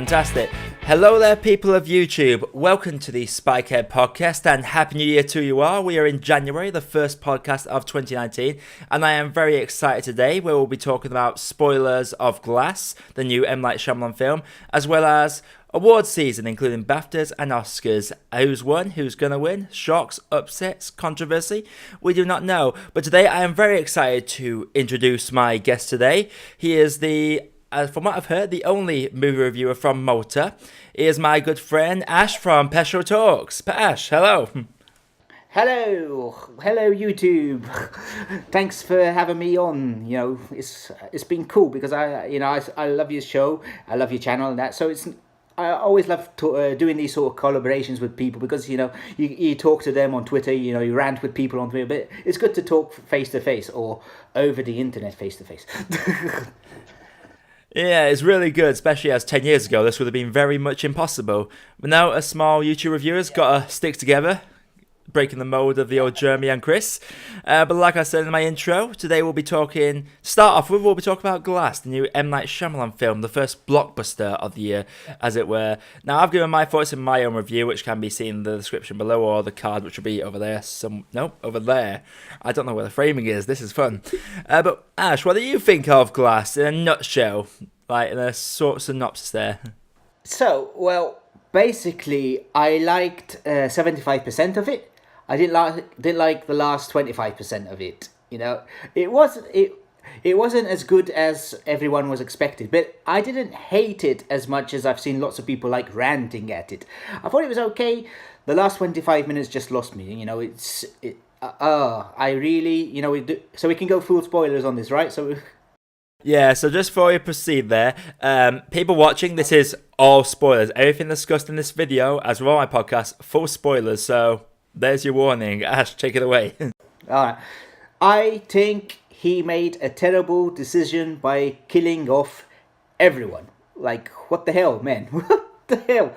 Fantastic. Hello there, people of YouTube. Welcome to the Spikehead podcast and Happy New Year to you all. We are in January, the first podcast of 2019, and I am very excited today where we'll be talking about spoilers of Glass, the new M. Night Shyamalan film, as well as awards season, including Baftas and Oscars. Who's won? Who's going to win? Shocks, upsets, controversy? We do not know. But today I am very excited to introduce my guest today. He is from what I've heard, the only movie reviewer from Malta. He is my good friend Ash from Peschel Talks. Ash, hello. Hello YouTube. Thanks for having me on. You know, it's been cool because I love your show, I love your channel and that. So I always love doing these sort of collaborations with people because you talk to them on Twitter, you rant with people on Twitter, but it's good to talk face to face or over the internet face to face. Yeah, it's really good, especially as 10 years ago this would have been very much impossible. But now us small YouTube reviewers got to stick together, breaking the mold of the old Jeremy and Chris. But like I said in my intro, today we'll be talking about Glass, the new M. Night Shyamalan film, the first blockbuster of the year, as it were. Now, I've given my thoughts in my own review, which can be seen in the description below, or the card, which will be over there. Over there. I don't know where the framing is. This is fun. But Ash, what do you think of Glass in a nutshell? Like, in a sort of synopsis there. So, well, basically, I liked 75% of it. I didn't like the last 25% of it. It wasn't as good as everyone was expected, but I didn't hate it as much as I've seen lots of people like ranting at it. I thought it was okay. The last 25 minutes just lost me. I really, so we can go full spoilers on this, right? So. Yeah, so just before we proceed there, people watching, this is all spoilers. Everything discussed in this video, as well as my podcast, full spoilers. So there's your warning. Ash, take it away. Alright. I think he made a terrible decision by killing off everyone. Like, what the hell, man? What the hell?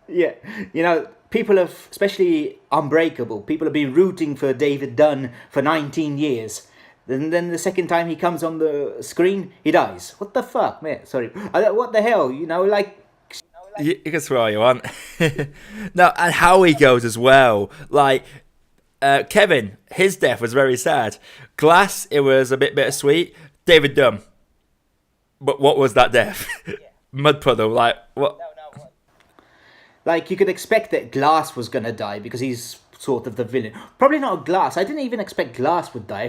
Yeah, people have, especially Unbreakable, people have been rooting for David Dunn for 19 years. And then the second time he comes on the screen, he dies. What the fuck, man? Sorry. What the hell? You can swear all you want. No, and how he goes as well. Like, Kevin, his death was very sad. Glass, it was a bit bittersweet. David Dunn. But what was that death? Yeah. Mud puddle, like, what? No. Like, you could expect that Glass was going to die because he's sort of the villain. Probably not Glass. I didn't even expect Glass would die. I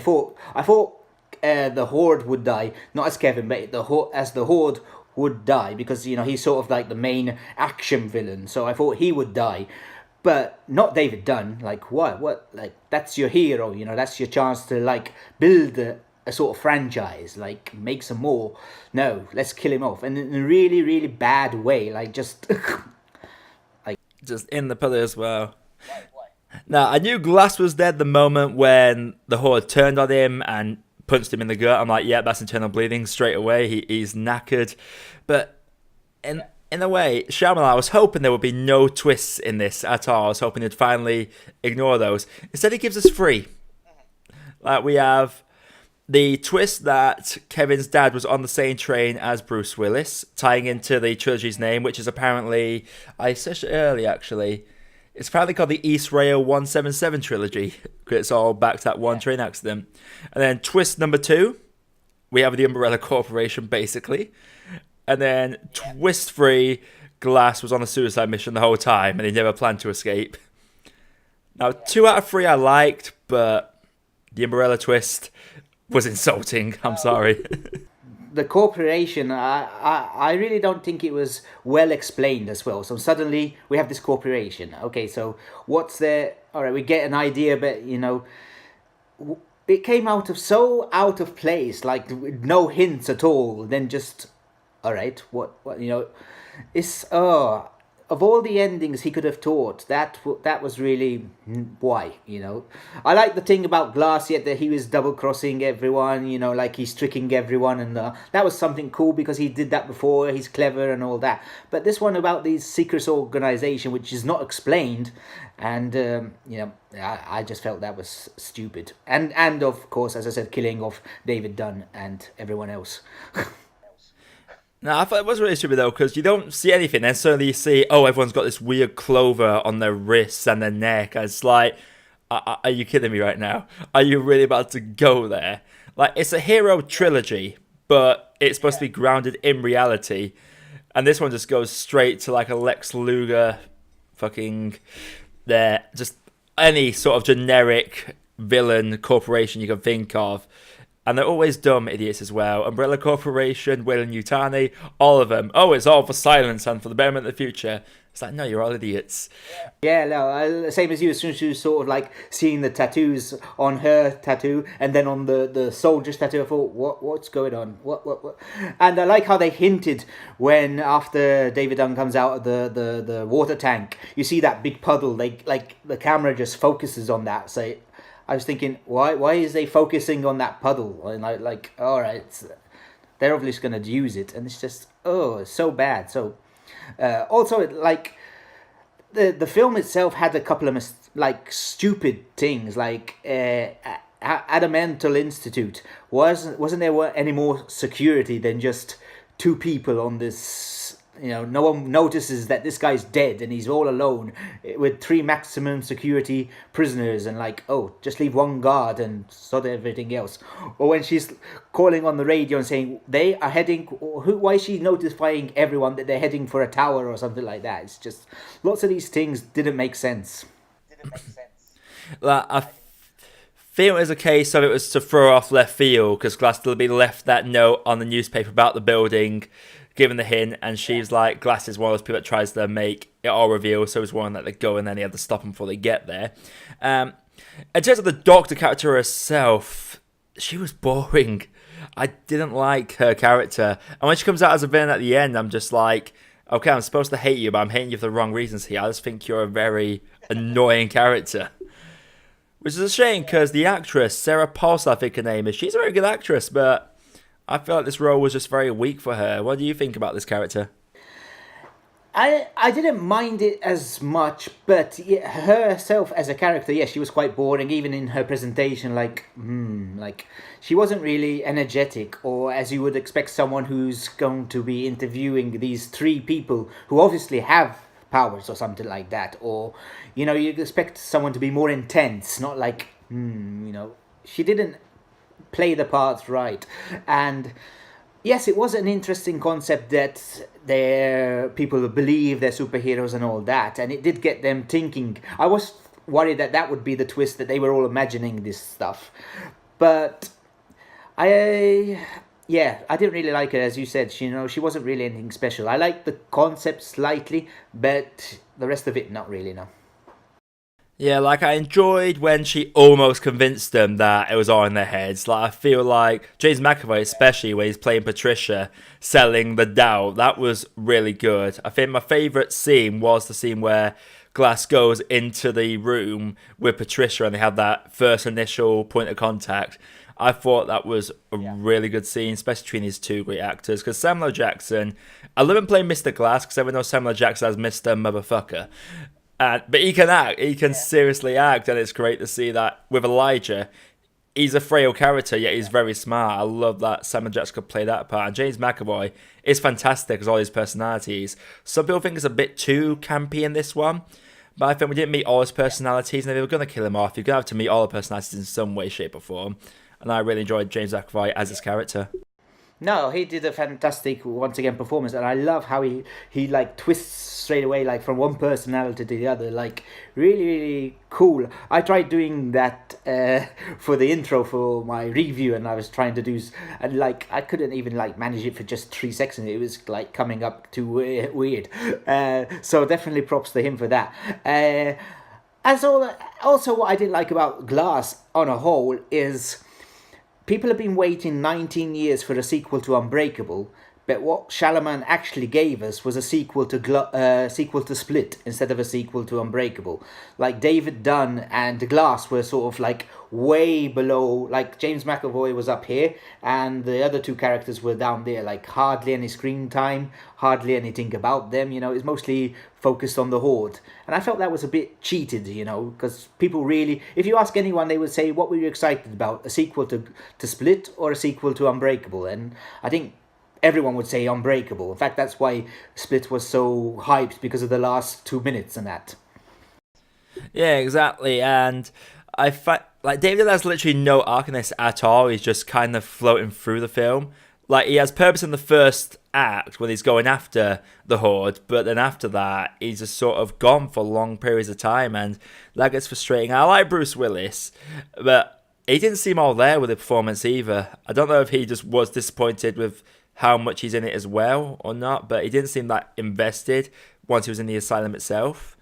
thought the Horde would die, not as Kevin, but as the Horde would die because he's sort of like the main action villain. So I thought he would die, but not David Dunn. Like what? Like that's your hero. That's your chance to like build a sort of franchise, like make some more. No, let's kill him off, and in a really, really bad way. Like just just in the pillar as well. Now, I knew Glass was dead the moment when the Horde turned on him and punched him in the gut. I'm like, yeah, that's internal bleeding straight away. He's knackered. But in a way, Shyamalan, I was hoping there would be no twists in this at all. I was hoping he'd finally ignore those. Instead, he gives us three. Like, we have the twist that Kevin's dad was on the same train as Bruce Willis, tying into the trilogy's name, which is apparently, I searched it earlier actually, it's apparently called the East Rail 177 trilogy, because it's all back to that one train accident. And then twist number 2, we have the Umbrella Corporation, basically. And then twist 3, Glass was on a suicide mission the whole time, and he never planned to escape. Now, 2 out of 3 I liked, but the Umbrella twist was insulting. I'm sorry. The corporation, I really don't think it was well explained as well. So suddenly we have this corporation. Okay, so what's there? All right, we get an idea, but it came out of place, like no hints at all. Then just, all right, what it's of all the endings he could have taught, that was really why, I like the thing about Glass, yet that he was double-crossing everyone, like he's tricking everyone, and that was something cool because he did that before, he's clever and all that. But this one about the secret organization, which is not explained, and, I just felt that was stupid. And of course, as I said, killing off David Dunn and everyone else. No, I thought it was really stupid though, because you don't see anything, then suddenly you see, oh, everyone's got this weird clover on their wrists and their neck. And it's like, are you kidding me right now? Are you really about to go there? Like, it's a hero trilogy, but it's supposed to be grounded in reality. And this one just goes straight to like a Lex Luger fucking there. Just any sort of generic villain corporation you can think of. And they're always dumb idiots as well. Umbrella Corporation, Weyland Yutani, all of them. Oh, it's all for silence and for the betterment of the future. It's like, no, you're all idiots. Yeah, no, same as you. As soon as you sort of like seeing the tattoos on her tattoo and then on the soldier's tattoo, I thought, what's going on? What? And I like how they hinted when after David Dunn comes out of the water tank, you see that big puddle. Like the camera just focuses on that. So I was thinking, why is they focusing on that puddle? And like, all right, they're obviously going to use it, and it's just it's so bad. So. Also, like the film itself had a couple of like stupid things, like Adamantle Institute wasn't there any more security than just two people on this. You know, no one notices that this guy's dead and he's all alone with 3 maximum security prisoners, and like, oh, just leave one guard and sort everything else. Or when she's calling on the radio and saying they are heading, why is she notifying everyone that they're heading for a tower or something like that? It's just lots of these things didn't make sense. Like, I feel it was a case of it was to throw off left field because Glass still be left that note on the newspaper about the building, given the hint, and she's like, Glass is one of those people that tries to make it all reveal, so it's one that they go and then he had to stop them before they get there. In terms of the Doctor character herself, she was boring. I didn't like her character, and when she comes out as a villain at the end, I'm just like, okay, I'm supposed to hate you, but I'm hating you for the wrong reasons here. I just think you're a very annoying character. Which is a shame, because the actress, Sarah Paulson, I think her name is, she's a very good actress, but I feel like this role was just very weak for her. What do you think about this character? I didn't mind it as much, but herself as a character, she was quite boring, even in her presentation. Like she wasn't really energetic, or as you would expect someone who's going to be interviewing these 3 people who obviously have powers or something like that, or you'd expect someone to be more intense, not like she didn't play the parts right. And yes, it was an interesting concept that people believe they're superheroes and all that, and it did get them thinking. I was worried that would be the twist, that they were all imagining this stuff, but I didn't really like her. As you said, she wasn't really anything special. I liked the concept slightly, but the rest of it, not really, no. Yeah, like, I enjoyed when she almost convinced them that it was all in their heads. Like, I feel like James McAvoy, especially when he's playing Patricia, selling the doubt, that was really good. I think my favourite scene was the scene where Glass goes into the room with Patricia and they have that first initial point of contact. I thought that was a really good scene, especially between these 2 great actors. Because Samuel L. Jackson, I love him playing Mr. Glass, because everyone knows Samuel L. Jackson as Mr. Motherfucker. But he can act. He can seriously act, and it's great to see that with Elijah. He's a frail character, yet he's very smart. I love that Samuel Jackson could play that part. And James McAvoy is fantastic as all his personalities. Some people think it's a bit too campy in this one, but I think we didn't meet all his personalities, and if they were going to kill him off, you're going to have to meet all the personalities in some way, shape, or form. And I really enjoyed James McAvoy as his character. No, he did a fantastic, once again, performance, and I love how he like twists straight away, like from one personality to the other, like really, really cool. I tried doing that for the intro for my review, and I was trying to do, and like I couldn't even like manage it for just 3 seconds. It was like coming up too weird. So definitely props to him for that. Also, what I didn't like about Glass on a whole is, people have been waiting 19 years for a sequel to Unbreakable, but what Shyamalan actually gave us was a sequel to Split instead of a sequel to Unbreakable. Like, David Dunn and Glass were sort of like way below, like James McAvoy was up here and the other 2 characters were down there, like hardly any screen time, hardly anything about them, it's mostly focused on the Horde. And I felt that was a bit cheated, because people really, if you ask anyone, they would say, what were you excited about, a sequel to Split or a sequel to Unbreakable? And I think everyone would say Unbreakable. In fact, that's why Split was so hyped, because of the last 2 minutes and that. Yeah, exactly. And I find like David has literally no arc in this at all. He's just kind of floating through the film. Like he has purpose in the first act when he's going after the Horde, but then after that he's just sort of gone for long periods of time, and that gets frustrating. I like Bruce Willis, but he didn't seem all there with the performance either. I don't know if he just was disappointed with how much he's in it as well or not, but he didn't seem that invested once he was in the asylum itself.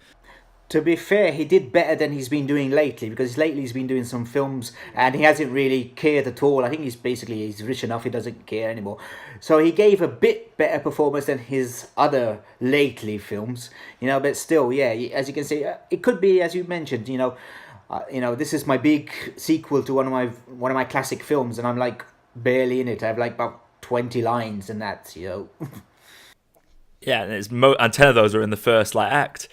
To be fair, he did better than he's been doing lately, because lately he's been doing some films and he hasn't really cared at all. I think he's rich enough, he doesn't care anymore. So he gave a bit better performance than his other lately films, but still, yeah, as you can see, it could be, as you mentioned, this is my big sequel to one of my classic films, and I'm like barely in it. I have like about 20 lines and that. Yeah, and and 10 of those are in the first act.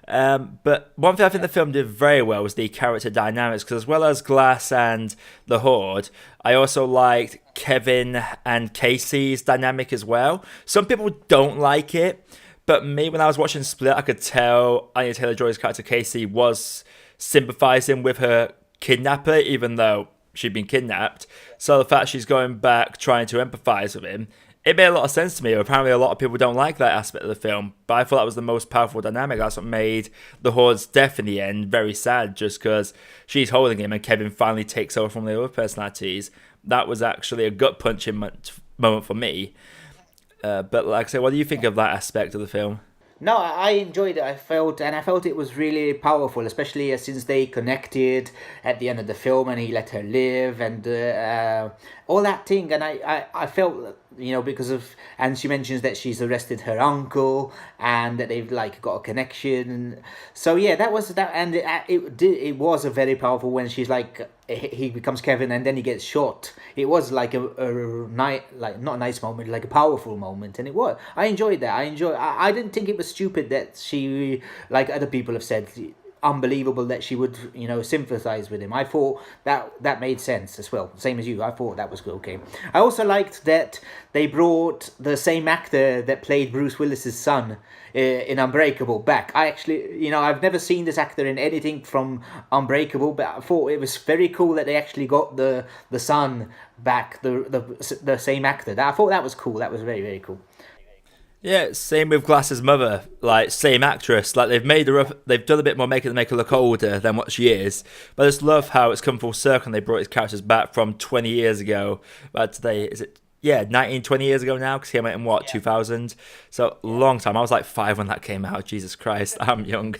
But one thing I think the film did very well was the character dynamics, because as well as Glass and the Horde, I also liked Kevin and Casey's dynamic as well. Some people don't like it, but me, when I was watching Split, I could tell Anya Taylor-Joy's character Casey was sympathizing with her kidnapper, even though she'd been kidnapped. So the fact she's going back trying to empathize with him, it made a lot of sense to me. Apparently a lot of people don't like that aspect of the film, but I thought that was the most powerful dynamic. That's what made the Horde's death in the end very sad, just because she's holding him and Kevin finally takes over from the other personalities. That was actually a gut-punching moment for me. But like I said, what do you think of that aspect of the film? No, I enjoyed it. I felt it was really powerful, especially since they connected at the end of the film, and he let her live, and all that thing. And I felt, because of, and she mentions that she's arrested her uncle, and that they've got a connection. And so yeah, that was that, and it was a very powerful when she's he becomes Kevin and then he gets shot. It was like a night, not a nice moment, like a powerful moment, and it was. I enjoyed that. I didn't think it was stupid that she, like other people have said, unbelievable that she would sympathize with him. I thought that made sense as well, same as you. I thought that was okay. I also liked that they brought the same actor that played Bruce Willis's son in Unbreakable back. I actually, I've never seen this actor in anything from Unbreakable, but I thought it was very cool that they actually got the son back, the same actor. I thought that was cool. That was very, very cool. Yeah, same with Glass's mother, same actress. They've made her up, they've done a bit more making to make her look older than what she is. But I just love how it's come full circle and they brought his characters back from 20 years ago. But today, is it? Yeah, 19, 20 years ago now, because he came out in 2000? So, long time. I was 5 when that came out. Jesus Christ, I'm young.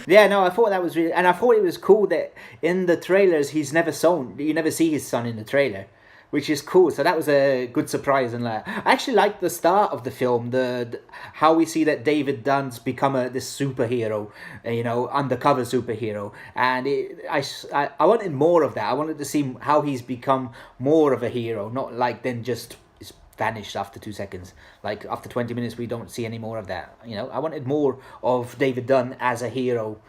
Yeah, no, I thought that was really, and I thought it was cool that in the trailers, you never see his son in the trailer, which is cool. So that was a good surprise. And I actually liked the start of the film, the how we see that David Dunn's become this superhero, undercover superhero. And I wanted more of that. I wanted to see how he's become more of a hero, not then just is vanished after 2 seconds. After 20 minutes, we don't see any more of that. I wanted more of David Dunn as a hero,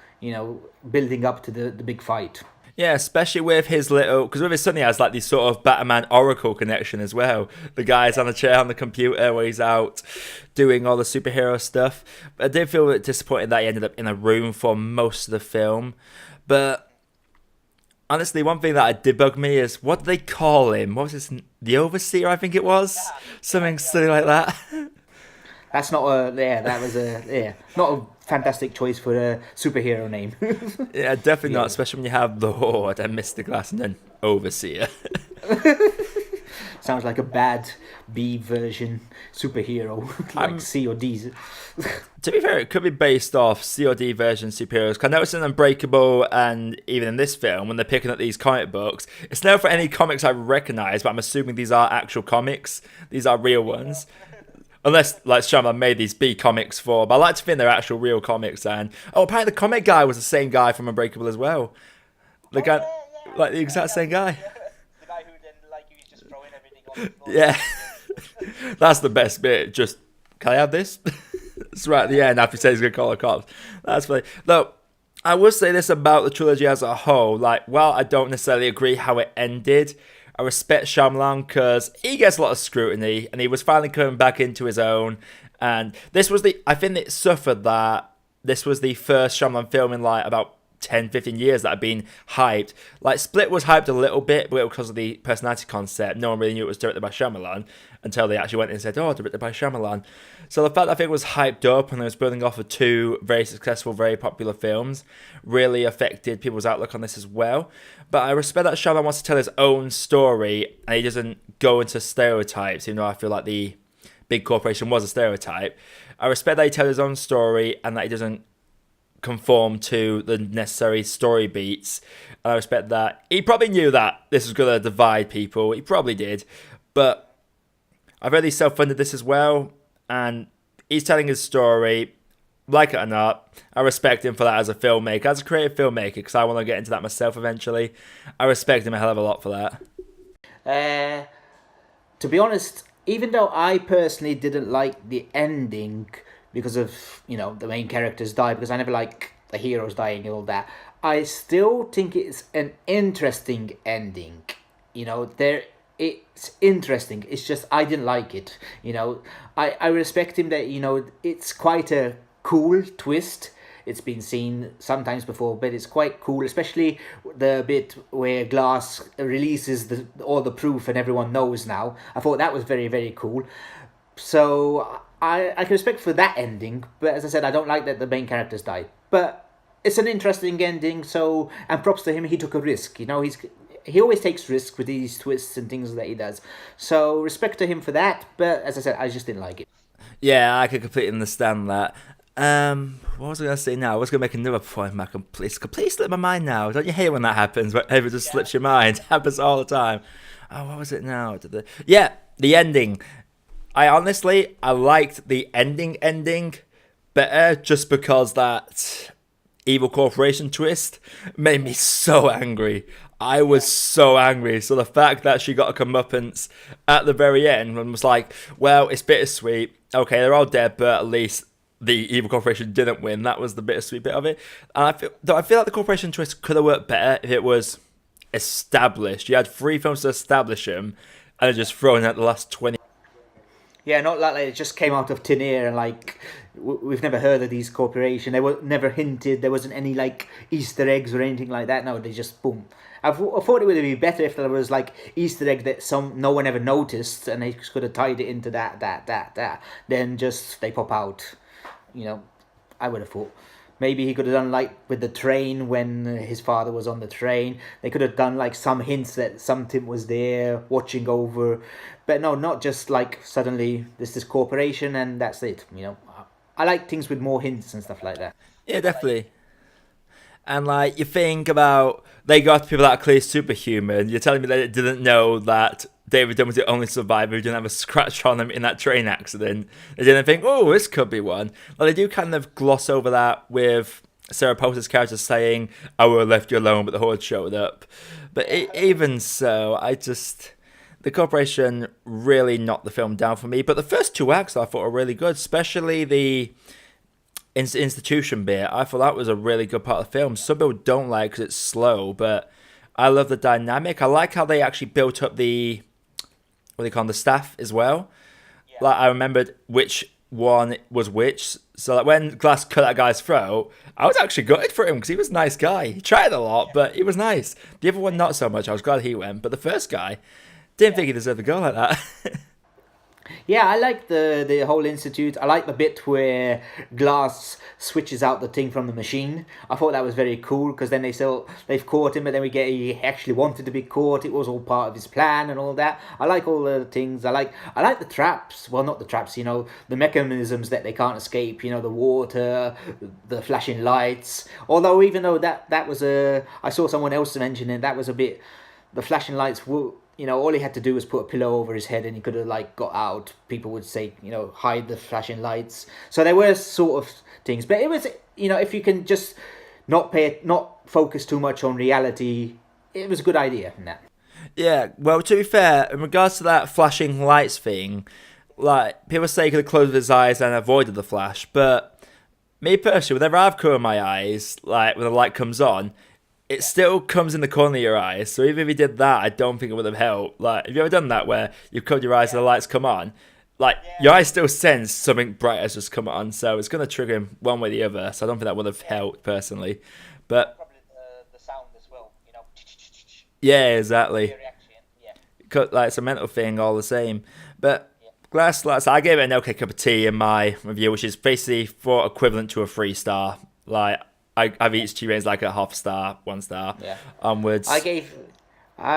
building up to the big fight. Yeah, especially with his because with his son he has this sort of Batman Oracle connection as well. The guy's on the chair on the computer where he's out doing all the superhero stuff. But I did feel a bit disappointed that he ended up in a room for most of the film. But honestly, one thing that did bug me is, what did they call him? What was his, the Overseer, I think it was? Something silly like that. That's not not a fantastic choice for a superhero name. Yeah, definitely not, especially when you have the Horde and Mr. Glass and then Overseer. Sounds like a bad B version superhero, C or D's. To be fair, it could be based off C or D version superheroes. I noticed in Unbreakable and even in this film, when they're picking up these comic books, it's never for any comics I recognise, but I'm assuming these are actual comics. These are real ones. Unless, Shyamalan made these B comics for, but I like to think they're actual real comics. And apparently the comic guy was the same guy from Unbreakable as well. The guy, the exact same guy. The guy who then, he was just throwing everything on the floor. Yeah, that's the best bit. Just, can I have this? It's right at the end after he says he's gonna call the cops. That's funny. Though I will say this about the trilogy as a whole. While I don't necessarily agree how it ended, I respect Shyamalan because he gets a lot of scrutiny, and he was finally coming back into his own. And I think it suffered that this was the first Shyamalan film in like about 10, 15 years that had been hyped. Like Split was hyped a little bit, but because of the personality concept, no one really knew it was directed by Shyamalan until they actually went and said, "Oh, directed by Shyamalan." So the fact that I think it was hyped up and it was building off of two very successful, very popular films really affected people's outlook on this as well. But I respect that Shyamalan wants to tell his own story and he doesn't go into stereotypes, even though I feel like the big corporation was a stereotype. I respect that he tells his own story and that he doesn't conform to the necessary story beats. And I respect that he probably knew that this was going to divide people. He probably did. But I've really self-funded this as well. And he's telling his story. Like it or not, I respect him for that as a filmmaker, as a creative filmmaker, because I want to get into that myself eventually. I respect him a hell of a lot for that. To be honest, even though I personally didn't like the ending because of, the main characters die, because I never like the heroes dying and all that, I still think it's an interesting ending. It's interesting. It's just I didn't like it. I respect him that, it's quite a cool twist. It's been seen sometimes before, but it's quite cool, especially the bit where Glass releases all the proof and everyone knows now. I thought that was very, very cool. So I can respect for that ending, but as I said, I don't like that the main characters died. But it's an interesting ending, and props to him, he took a risk. He always takes risks with these twists and things that he does. So respect to him for that, but as I said, I just didn't like it. Yeah, I could completely understand that. What was I going to say now? I was going to make another point. It's completely slipped my mind now. Don't you hate when that happens? Whenever it just slips your mind. It happens all the time. Oh, what was it now? The ending. I liked the ending better just because that evil corporation twist made me so angry. I was so angry. So the fact that she got a comeuppance at the very end and was like, well, it's bittersweet. Okay, they're all dead, but at least the evil corporation didn't win. That was the bittersweet bit of it. And I feel like the corporation twist could have worked better if it was established. You had 3 films to establish them and they're just thrown out the last 20. Yeah, not like it just came out of thin air and we've never heard of these corporations. They were never hinted. There wasn't any Easter eggs or anything like that. No, they just boom. I thought it would be better if there was Easter egg that no one ever noticed and they could have tied it into that. Then just they pop out. I would have thought. Maybe he could have done with the train when his father was on the train. They could have done some hints that something was there watching over. But no, not just suddenly there's this corporation and that's it. I like things with more hints and stuff like that. Yeah, definitely. And you think about, they got people that are clearly superhuman. You're telling me that they didn't know that David Dunn was the only survivor who didn't have a scratch on him in that train accident. They didn't think, oh, this could be one. They do kind of gloss over that with Sarah Poster's character saying, I would have left you alone, but the Horde showed up. But even so, the corporation really knocked the film down for me. But the first 2 acts I thought were really good, especially the institution bit. I thought that was a really good part of the film. Some people don't like because it's slow, but I love the dynamic. I like how they actually built up the staff as well. Yeah. I remembered which one was which. So when Glass cut that guy's throat, I was actually gutted for him because he was a nice guy. He tried a lot, but he was nice. The other one, not so much. I was glad he went. But the first guy, didn't think he deserved to go like that. Yeah, I like the whole institute. I like the bit where Glass switches out the thing from the machine. I thought that was very cool because then they've caught him, but then he actually wanted to be caught. It was all part of his plan and all that. I like all the things. I like the traps. Well, not the traps. The mechanisms that they can't escape. The water, the flashing lights. Although even though that was I saw someone else mention it. That was a bit. The flashing lights were. All he had to do was put a pillow over his head and he could have got out. People would say, hide the flashing lights. So there were sort of things, but it was, if you can just not focus too much on reality, it was a good idea in that. Yeah, well, to be fair, in regards to that flashing lights thing, people say he could have closed his eyes and avoided the flash, but me personally, whenever I've covered my eyes, when the light comes on, it still comes in the corner of your eyes. So even if you did that, I don't think it would have helped. Like, have you ever done that where you've covered your eyes and the lights come on? Like, your eyes still sense something bright has just come on, so it's going to trigger him one way or the other. So I don't think that would have helped personally. But yeah, exactly. Like, it's a mental thing all the same. But Glass, like, so I gave it an okay cup of tea in my review, which is basically for equivalent to a 3 star. Like, I've each two ratings like a half star, 1 star, Yeah. onwards. I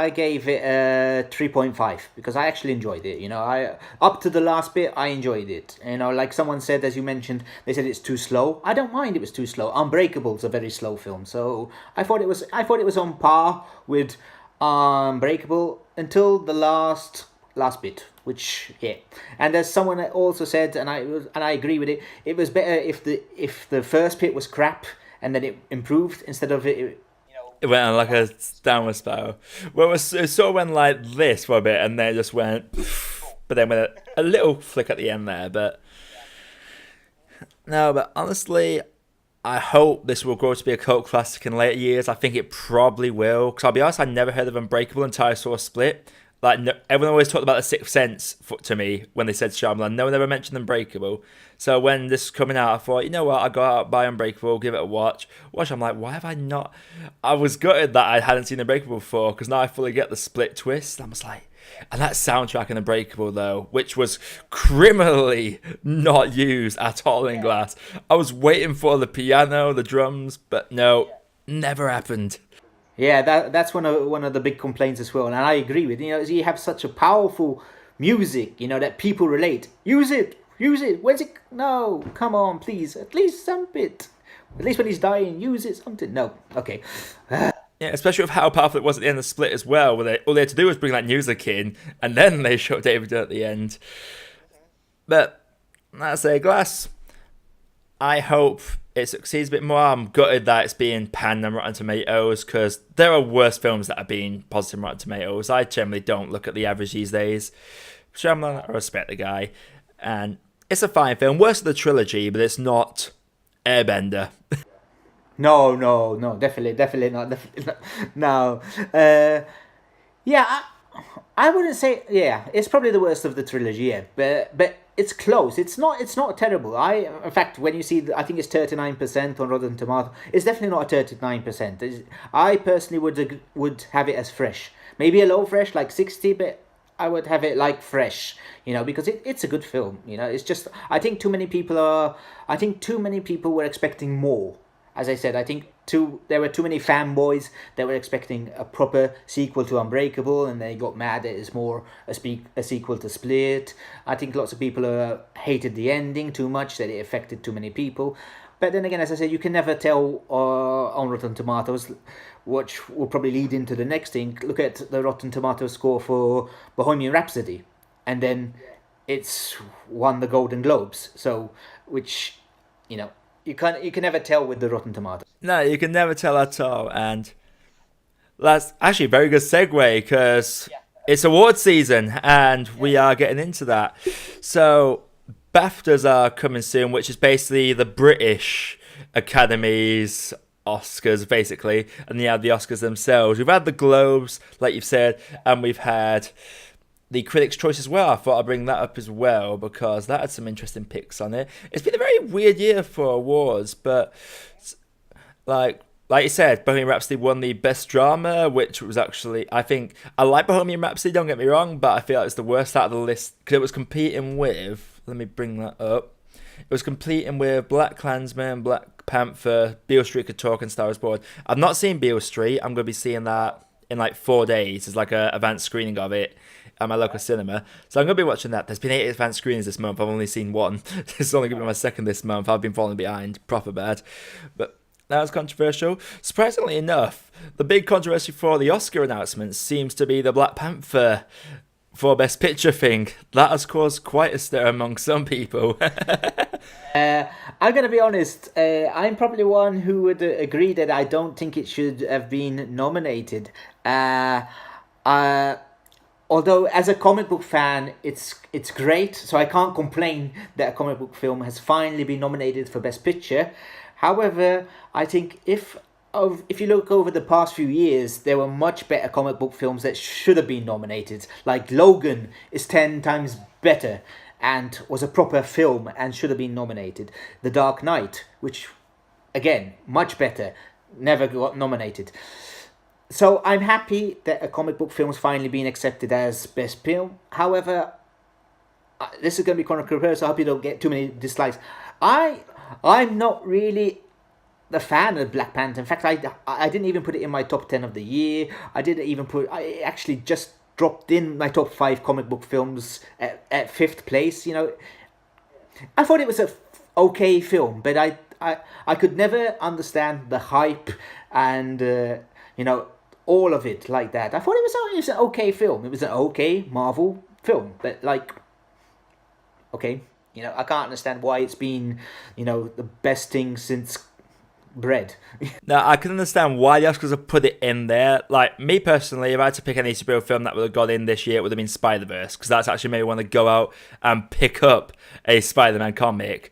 gave it a 3.5 because I actually enjoyed it. I up to the last bit, I enjoyed it. Like someone said, as you mentioned, they said it's too slow. I don't mind it was too slow. Unbreakable's a very slow film, so I thought it was on par with Unbreakable until the last bit, which, yeah. And as someone also said, and I agree with it, it was better if the first bit was crap and then it improved instead of it. It went on like a downward spiral. Well, it sort of went like this for a bit, and then it just went, but then with a little flick at the end there. But no, but honestly, I hope this will grow to be a cult classic in later years. I think it probably will. Because I'll be honest, I never heard of Unbreakable until I saw Split. Like, no, everyone always talked about The Sixth Sense to me when they said Shyamalan. No one ever mentioned Unbreakable. So when this was coming out, I thought, you know what, I'll go out, buy Unbreakable, give it a watch. I'm like, why have I not? I was gutted that I hadn't seen Unbreakable before, because now I fully get the Split twist. I was like, and that soundtrack in Unbreakable, though, which was criminally not used at all in Glass. I was waiting for the piano, the drums, but no, never happened. Yeah, that's one of the big complaints as well, and I agree with you have such a powerful music, that people relate. Use it, use it. Where's it? No, come on, please. At least some bit. At least when he's dying, use it something. No, okay. Yeah, especially with how powerful it was at the end of Split as well, where all they had to do was bring that music in, and then they shot David at the end. But that's a Glass. I hope it succeeds a bit more. I'm gutted that it's being panned on Rotten Tomatoes, because there are worse films that are being positive on Rotten Tomatoes. I generally don't look at the average these days. Shyamalan, I respect the guy, and it's a fine film. Worse than the trilogy, but it's not Airbender. No, no, no, definitely not, definitely not. No. Yeah, I wouldn't say. Yeah, it's probably the worst of the trilogy. Yeah, but it's close. It's not terrible. In fact, when you see, I think it's 39% on Rotten Tomato. It's definitely not a 39%. I personally would have it as fresh. Maybe a low fresh, like 60, but I would have it like fresh. Because it's a good film. It's just I think too many people are. I think too many people were expecting more. As I said, I think there were too many fanboys that were expecting a proper sequel to Unbreakable, and they got mad that it's more a sequel to Split. I think lots of people hated the ending too much, that it affected too many people. But then again, as I said, you can never tell on Rotten Tomatoes, which will probably lead into the next thing. Look at the Rotten Tomatoes score for Bohemian Rhapsody, and then it's won the Golden Globes. So, which, you can never tell with the Rotten Tomatoes. No, you can never tell at all. And that's actually a very good segue, because it's award season and we are getting into that. So BAFTAs are coming soon, which is basically the British Academy's Oscars, basically. And you have the Oscars themselves. We've had the Globes, like you've said, and we've had the Critics' Choice as well. I thought I'd bring that up as well, because that had some interesting picks on it. It's been a very weird year for awards, but like you said, Bohemian Rhapsody won the Best Drama, which was actually, I think, I like Bohemian Rhapsody, don't get me wrong, but I feel like it's the worst out of the list, because it was competing with, let me bring that up, it was competing with Black Klansman, Black Panther, Beale Street Could Talk, and Star Is Born. I've not seen Beale Street. I'm going to be seeing that in like 4 days. It's like an advanced screening of it at my local cinema. So I'm going to be watching that. There's been 8 advanced screenings this month. I've only seen 1. It's only going to be my second this month. I've been falling behind. Proper bad. But that was controversial. Surprisingly enough, the big controversy for the Oscar announcement seems to be the Black Panther for Best Picture thing. That has caused quite a stir among some people. I'm going to be honest, I'm probably one who would agree that I don't think it should have been nominated. Although, as a comic book fan, it's great, so I can't complain that a comic book film has finally been nominated for Best Picture. However, I think if if you look over the past few years, there were much better comic book films that should have been nominated. Like Logan is 10 times better and was a proper film and should have been nominated. The Dark Knight, which, again, much better, never got nominated. So I'm happy that a comic book film's finally been accepted as best film. However, this is going to be controversial. I hope you don't get too many dislikes. I'm not really the fan of Black Panther. In fact, I didn't even put it in my top 10 of the year. I actually just dropped in my top 5 comic book films at 5th place. I thought it was a okay film, but I could never understand the hype and all of it like that. I thought it was an okay film. It was an okay Marvel film, but like, okay, I can't understand why it's been the best thing since bread. Now, I can understand why the Oscars have put it in there. Like, me personally, if I had to pick any superhero film that would have got in this year, it would have been Spider-Verse, because that's actually made me want to go out and pick up a Spider-Man comic.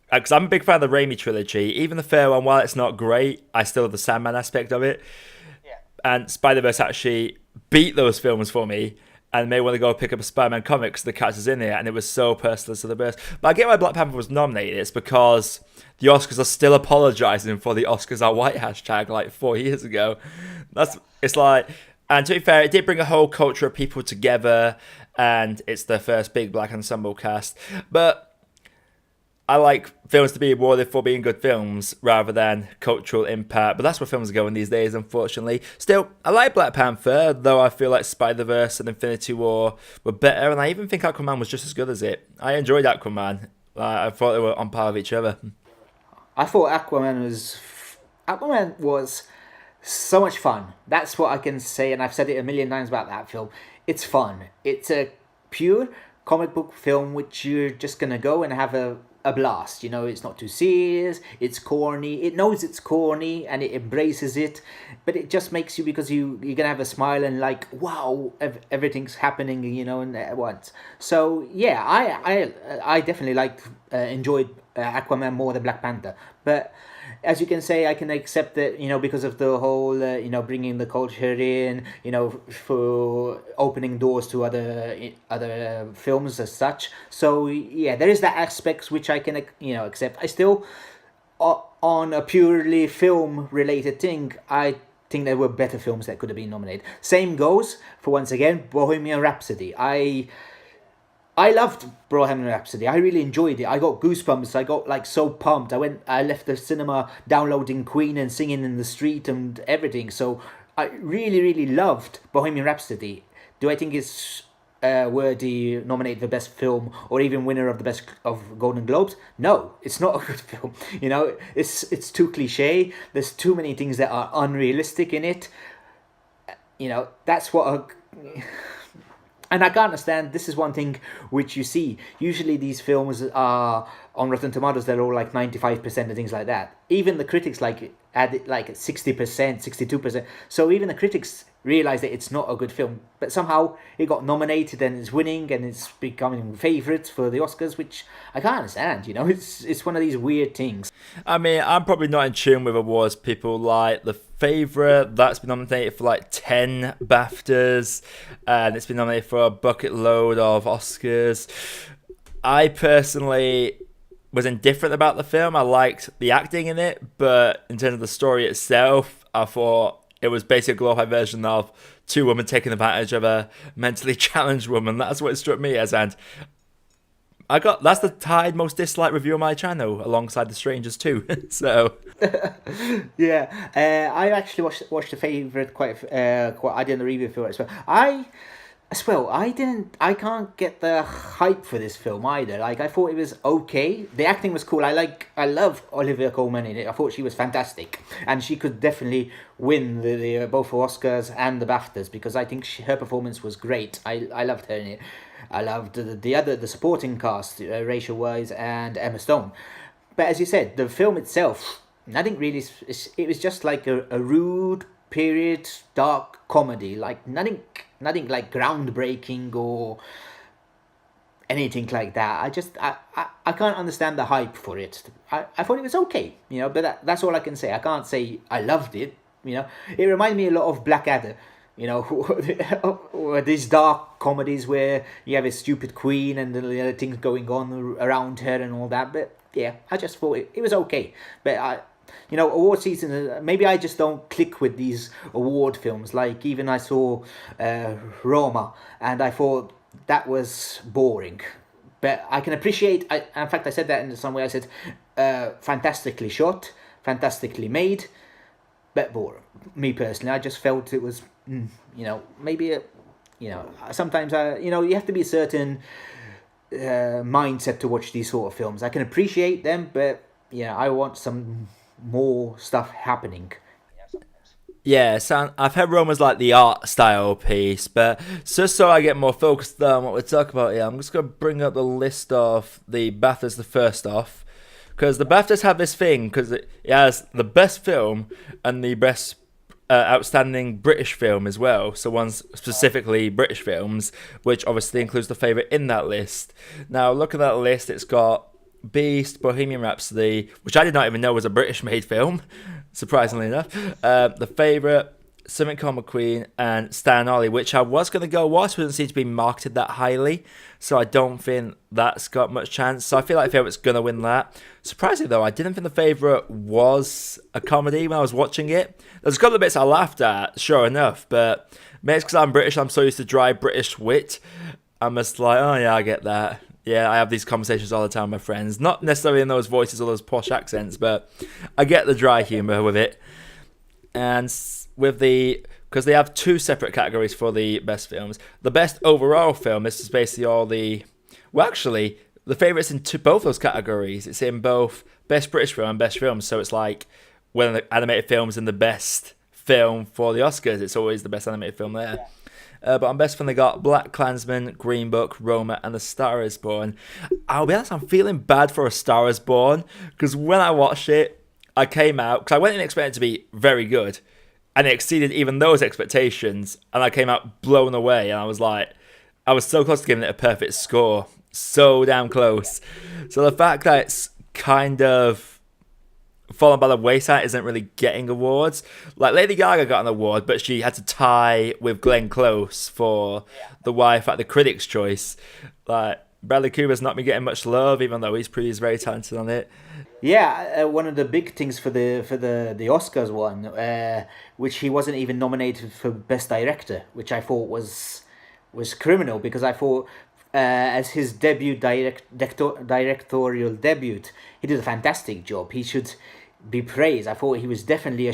Because I'm a big fan of the Raimi trilogy. Even the third one, while it's not great, I still have the Sandman aspect of it. Yeah. And Spider-Verse actually beat those films for me, and made me want to go pick up a Spider-Man comic because the character's in there, and it was so personal to the burst. But I get why Black Panther was nominated. It's because the Oscars are still apologising for the Oscars are white hashtag like 4 years ago. It's like, and to be fair, it did bring a whole culture of people together, and it's the first big black ensemble cast. But I like films to be awarded for being good films rather than cultural impact. But that's where films are going these days, unfortunately. Still, I like Black Panther, though I feel like Spider-Verse and Infinity War were better. And I even think Aquaman was just as good as it. I enjoyed Aquaman. I thought they were on par with each other. I thought Aquaman was so much fun. That's what I can say, and I've said it a million times about that film. It's fun. It's a pure comic book film which you're just going to go and have a blast. It's not too serious, it's corny, it knows it's corny and it embraces it, but it just makes you, because you're gonna have a smile and like, wow, everything's happening, and at once. So yeah, I definitely enjoyed Aquaman more than Black Panther, but as you can say, I can accept that, because of the whole, bringing the culture in, for opening doors to other films as such. So yeah, there is that aspect which I can, accept. I still, on a purely film related thing, I think there were better films that could have been nominated. Same goes for, once again, Bohemian Rhapsody. I loved Bohemian Rhapsody. I really enjoyed it. I got goosebumps. I got so pumped. I left the cinema downloading Queen and singing in the street and everything. So I really, really loved Bohemian Rhapsody. Do I think it's worthy nominated for best film or even winner of the best of Golden Globes? No, it's not a good film. It's too cliche. There's too many things that are unrealistic in it. That's what and I can't understand, this is one thing which you see. Usually these films are on Rotten Tomatoes, they're all like 95% and things like that. Even the critics add it like 60%, 62%. So even the critics realize that it's not a good film. But somehow it got nominated and it's winning and it's becoming favourites for the Oscars, which I can't understand, It's one of these weird things. I mean, I'm probably not in tune with awards people like The Favourite. That's been nominated for like 10 BAFTAs, and it's been nominated for a bucket load of Oscars. I personally was indifferent about the film. I liked the acting in it, but in terms of the story itself, I thought it was basically a glorified version of two women taking advantage of a mentally challenged woman. That's what it struck me as, and that's the tied most disliked review on my channel, alongside The Strangers too. So yeah, I actually watched The Favourite quite. I did a review for it as well. I can't get the hype for this film either. Like, I thought it was okay. The acting was cool. I love Olivia Colman in it. I thought she was fantastic, and she could definitely win the both the Oscars and the BAFTAs, because I think her performance was great. I loved her in it. I loved the supporting cast, Rachel Weisz and Emma Stone. But as you said, the film itself, nothing really. It was just like a rude period dark comedy. Like nothing like groundbreaking or anything like that. I can't understand the hype for it. I thought it was okay, but that's all I can say. I can't say I loved it. It reminded me a lot of Blackadder. These dark comedies where you have a stupid queen and the other things going on around her and all that. But yeah, I just thought it was okay. But award season, maybe I just don't click with these award films. Like, even I saw Roma, and I thought that was boring. But I can appreciate, in fact, I said that in some way. I said, fantastically shot, fantastically made, but boring. Me personally, I just felt it was, maybe, sometimes, you have to be a certain mindset to watch these sort of films. I can appreciate them, but, I want some more stuff happening. Yeah, so I've heard Roma's like the art style piece, but just so I get more focused on what we're talking about here, I'm just going to bring up the list of the BAFTAs the first off, because the BAFTAs have this thing, because it has the best film and the best outstanding British film as well, so one's specifically British films, which obviously includes the favourite in that list. Now, look at that list, it's got Beast, Bohemian Rhapsody, which I did not even know was a British-made film, surprisingly enough. The Favourite, Something Called McQueen, and Stan Ollie, which I was going to go watch, but doesn't seem to be marketed that highly, so I don't think that's got much chance. So I feel like Favourite's going to win that. Surprisingly, though, I didn't think The Favourite was a comedy when I was watching it. There's a couple of bits I laughed at, sure enough, but maybe it's because I'm British, I'm so used to dry British wit. I'm just like, oh yeah, I get that. Yeah, I have these conversations all the time with my friends. Not necessarily in those voices or those posh accents, but I get the dry humour with it. And with because they have two separate categories for the best films. The best overall film, this is basically all well, actually, The Favourite's in both those categories. It's in both best British film and best film. So it's like when the animated film's in the best film for the Oscars, it's always the best animated film there. Yeah. But on best film, they got Black Klansman, Green Book, Roma, and The Star Is Born. I'll be honest, I'm feeling bad for A Star Is Born, because when I watched it, I came out, because I went in expecting it to be very good, and it exceeded even those expectations, and I came out blown away, and I was so close to giving it a perfect score. So damn close. So the fact that it's kind of fallen by the wayside, isn't really getting awards. Like, Lady Gaga got an award, but she had to tie with Glenn Close for The Wife at the Critics' Choice. Like, Bradley Cooper's not been getting much love, even though he's very talented on it. Yeah, one of the big things for the Oscars one, which he wasn't even nominated for Best Director, which I thought was criminal, because I thought as his directorial debut, he did a fantastic job. He should be praised. I thought he was definitely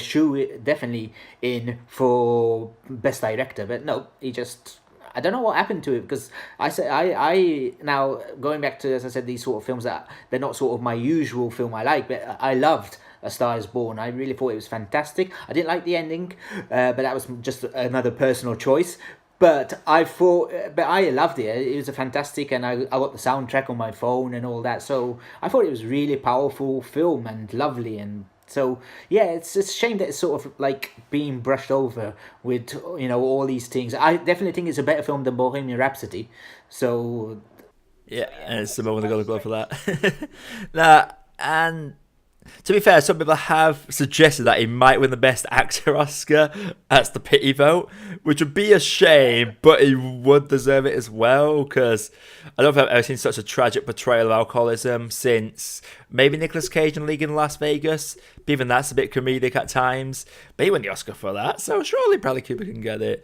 definitely in for Best Director, but no, he just, I don't know what happened to it, because I now going back to, as I said, these sort of films that they're not sort of my usual film I like, but I loved A Star Is Born. I really thought it was fantastic. I didn't like the ending, but that was just another personal choice. But I loved it. It was a fantastic, and I got the soundtrack on my phone and all that. So I thought it was really powerful film and lovely. And so, yeah, it's a shame that it's sort of like being brushed over with, all these things. I definitely think it's a better film than Bohemian Rhapsody. So, yeah, and it's the moment I got to go for that. And to be fair, some people have suggested that he might win the Best Actor Oscar. That's the pity vote, which would be a shame, but he would deserve it as well, because I don't think I've ever seen such a tragic portrayal of alcoholism since maybe Nicolas Cage in League in Las Vegas. But even that's a bit comedic at times. But he won the Oscar for that, so surely Bradley Cooper can get it.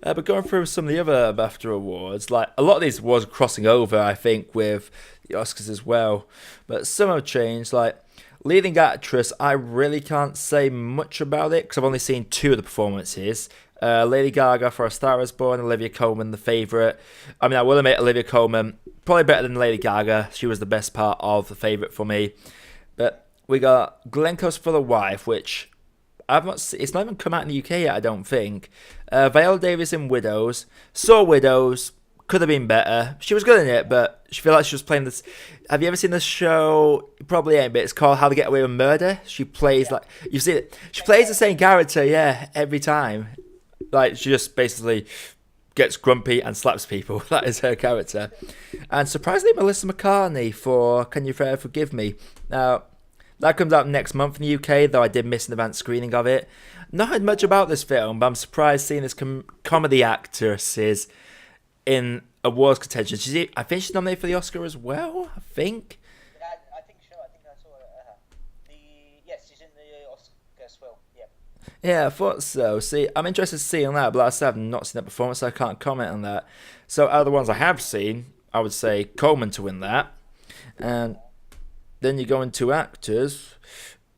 But going through some of the other BAFTA awards, like a lot of these awards crossing over, I think, with the Oscars as well. But some have changed, like Leading Actress, I really can't say much about it because I've only seen two of the performances. Lady Gaga for A Star Is Born, Olivia Colman, The Favourite. I mean, I will admit Olivia Colman, probably better than Lady Gaga. She was the best part of The Favourite for me. But we got Glenn Close for The Wife, which it's not even come out in the UK yet, I don't think. Viola Davis in Widows. Saw Widows. Could have been better. She was good in it, but I feel like she was playing this. Have you ever seen this show? You probably ain't, but it's called How to Get Away with Murder. She plays like, you've seen it. She plays the same character, every time. Like, she just basically gets grumpy and slaps people. That is her character. And surprisingly, Melissa McCartney for Can You Forgive Me? Now, that comes out next month in the UK, though I did miss an advance screening of it. Not heard much about this film, but I'm surprised seeing this comedy actresses in awards contention. I think she's nominated for the Oscar as well, I think. I think so. I think I saw yes, she's in the Oscar as well. Yeah. Yeah, I thought so. See, I'm interested to see on that, but like I said, I've not seen that performance, so I can't comment on that. So out of the ones I have seen, I would say Coleman to win that. And then you go into actors.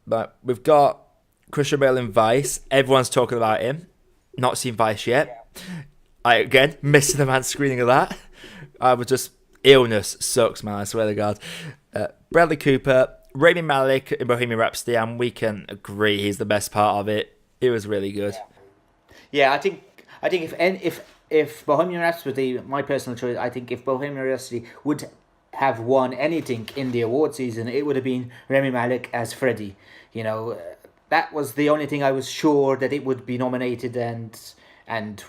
But we've got Christian Bale in Vice. Everyone's talking about him. Not seen Vice yet. I, again, missed the man screening of that. I was just... Illness sucks, man, I swear to God. Bradley Cooper, Rami Malek in Bohemian Rhapsody, and we can agree he's the best part of it. It was really good. Yeah, I think if Bohemian Rhapsody, my personal choice, I think if Bohemian Rhapsody would have won anything in the award season, it would have been Rami Malek as Freddie. You know, that was the only thing I was sure that it would be nominated and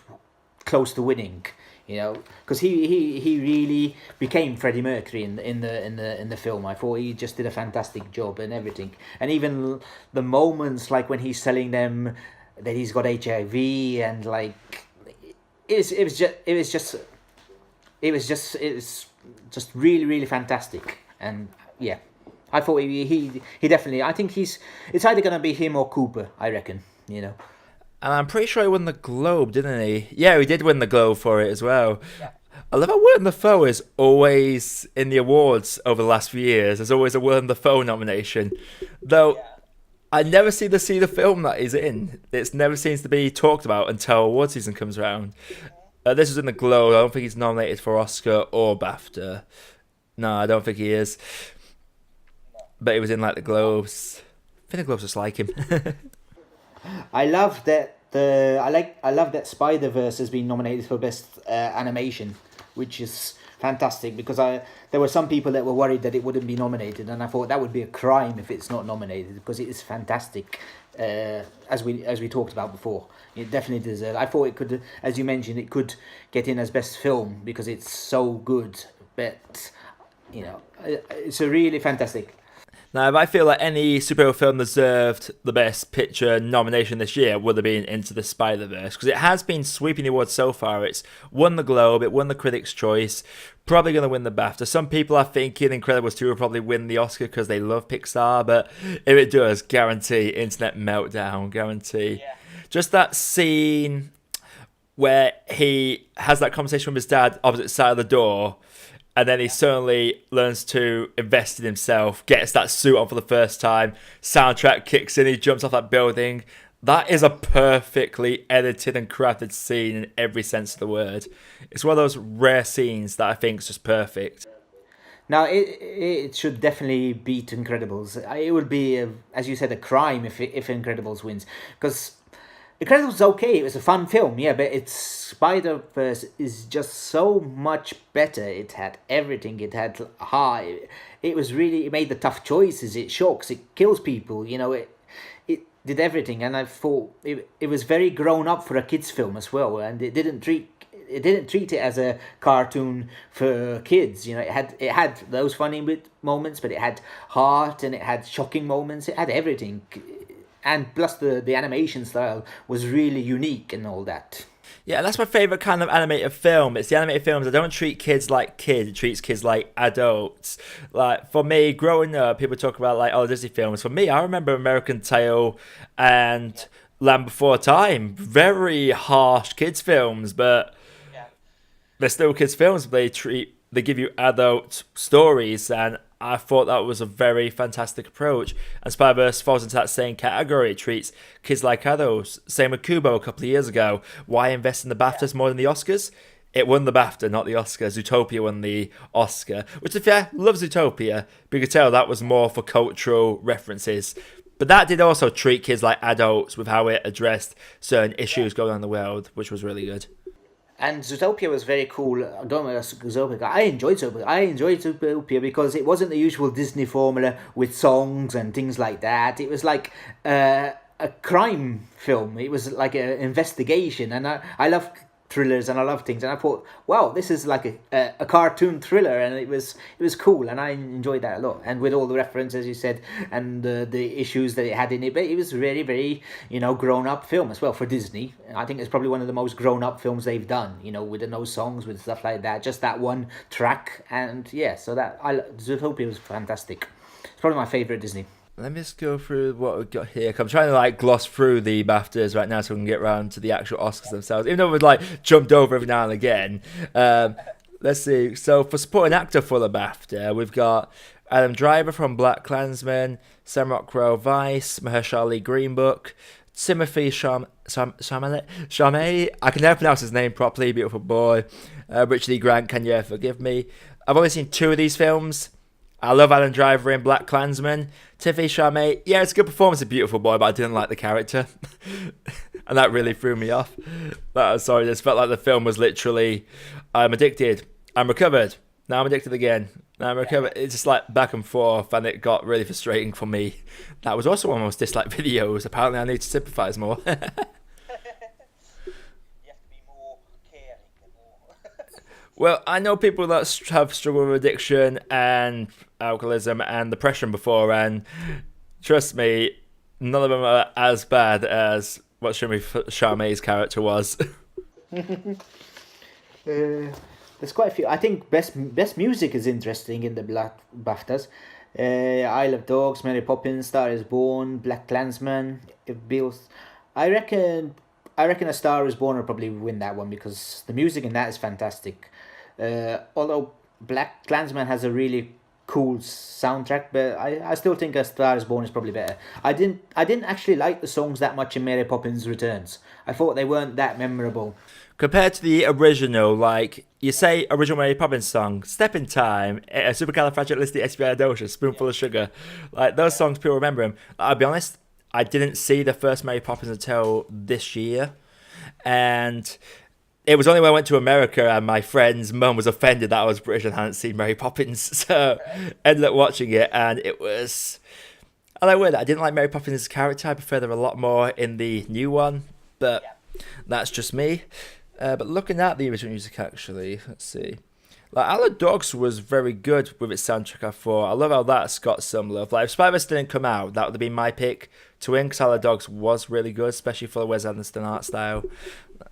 close to winning. You know, because he really became Freddie Mercury in the film. I thought he just did a fantastic job and everything, and even the moments like when he's telling them that he's got HIV and like it was just really fantastic. And yeah, I thought he definitely. I think it's either gonna be him or Cooper. I reckon. You know. And I'm pretty sure he won the Globe, didn't he? Yeah, he did win the Globe for it as well. Yeah. I love how Willem Dafoe is always in the awards over the last few years. There's always a Willem Dafoe nomination. Though, I never see the film that he's in. It never seems to be talked about until award season comes around. This is in the Globe. I don't think he's nominated for Oscar or Bafta. No, I don't think he is. But he was in like the Globes. I think the Globes just like him. I love that I love that Spider-Verse has been nominated for best animation, which is fantastic because there were some people that were worried that it wouldn't be nominated, and I thought that would be a crime if it's not nominated because it is fantastic. As we talked about before, it definitely deserves. I thought it could, as you mentioned, it could get in as best film because it's so good. But you know, it's a really fantastic. Now, if I feel like any superhero film deserved the Best Picture nomination this year would have been Into the Spider-Verse, because it has been sweeping the awards so far. It's won the Globe, it won the Critics' Choice, probably going to win the BAFTA. Some people are thinking Incredibles 2 will probably win the Oscar because they love Pixar, but if it does, guarantee internet meltdown, guarantee. Yeah. Just that scene where he has that conversation with his dad opposite side of the door, and then he suddenly learns to invest in himself, gets that suit on for the first time, soundtrack kicks in, he jumps off that building. That is a perfectly edited and crafted scene in every sense of the word. It's one of those rare scenes that I think is just perfect. Now, it should definitely beat Incredibles. It would be, as you said, a crime if Incredibles wins. Because Incredibles was okay, it was a fun film, yeah, but its Spider-Verse is just so much better. It had everything, it had high, it made the tough choices, it shocks, it kills people, you know, it did everything, and I thought it was very grown up for a kids film as well, and it didn't treat it as a cartoon for kids. You know, it had those funny moments, but it had heart and it had shocking moments, it had everything. And plus the animation style was really unique and all that. Yeah, that's my favourite kind of animated film. It's the animated films that don't treat kids like kids, it treats kids like adults. Like, for me, growing up, people talk about, like, oh, Disney films. For me, I remember American Tail and Land Before Time. Very harsh kids films, but they're still kids films. They give you adult stories, and I thought that was a very fantastic approach. And Spider-Verse falls into that same category. It treats kids like adults. Same with Kubo a couple of years ago. Why invest in the BAFTAs more than the Oscars? It won the BAFTA, not the Oscar. Zootopia won the Oscar. Which, to be fair, love Zootopia. But you could tell that was more for cultural references. But that did also treat kids like adults with how it addressed certain issues going on in the world, which was really good. And Zootopia was very cool. I don't know Zootopia. I enjoyed Zootopia. I enjoyed Zootopia because it wasn't the usual Disney formula with songs and things like that. It was like a crime film. It was like an investigation, and I love thrillers and I love things, and I thought, wow, this is like a cartoon thriller, and it was cool, and I enjoyed that a lot. And with all the references you said and the issues that it had in it, but it was very very grown up film as well for Disney. I think it's probably one of the most grown up films they've done. With the no songs, with stuff like that, just that one track, and yeah, so that Zootopia was fantastic. It's probably my favorite Disney. Let me just go through what we've got here. 'Cause I'm trying to like gloss through the BAFTAs right now so we can get around to the actual Oscars themselves. Even though we've like jumped over every now and again. Let's see. So for supporting actor for the BAFTA, we've got Adam Driver from Black Klansman, Sam Rockwell Vice, Mahershala Green Book, Timothy Chalamet. I can never pronounce his name properly. Beautiful boy. Richard E. Grant. Can you forgive me? I've only seen 2 of these films. I love Adam Driver in Black Klansman. Timothy Chalamet, yeah, it's a good performance, a beautiful boy, but I didn't like the character. And that really threw me off. But sorry, this felt like the film was literally, I'm addicted, I'm recovered, now I'm addicted again, now I'm recovered. It's just like back and forth, and it got really frustrating for me. That was also one of my most disliked videos. Apparently I need to sympathise more. Well, I know people that have struggled with addiction and alcoholism and depression before, and trust me, none of them are as bad as what Chalamet's character was. There's quite a few. I think best music is interesting in the Black BAFTAs. Isle of Dogs, Mary Poppins, Star is Born, Black Klansman. It builds. I reckon A Star is Born will probably win that one because the music in that is fantastic. Although Black Klansman has a really cool soundtrack, but I still think A Star is Born is probably better. I didn't actually like the songs that much in Mary Poppins Returns. I thought they weren't that memorable. Compared to the original, like, you say original Mary Poppins song, Step in Time, Supercalifragilisticexpialidocious, Spoonful of Sugar. Like, those songs, people remember them. I'll be honest, I didn't see the first Mary Poppins until this year. And it was only when I went to America and my friend's mum was offended that I was British and hadn't seen Mary Poppins. So ended up watching it, and it was... I like weird. I didn't like Mary Poppins' character. I prefer her a lot more in the new one. But that's just me. But looking at the original music, actually, let's see. Like, Isle of Dogs was very good with its soundtrack, I thought. I love how that's got some love. Like, if Spider-Verse didn't come out, that would have been my pick to win, because Isle of Dogs was really good, especially for the Wes Anderson art style.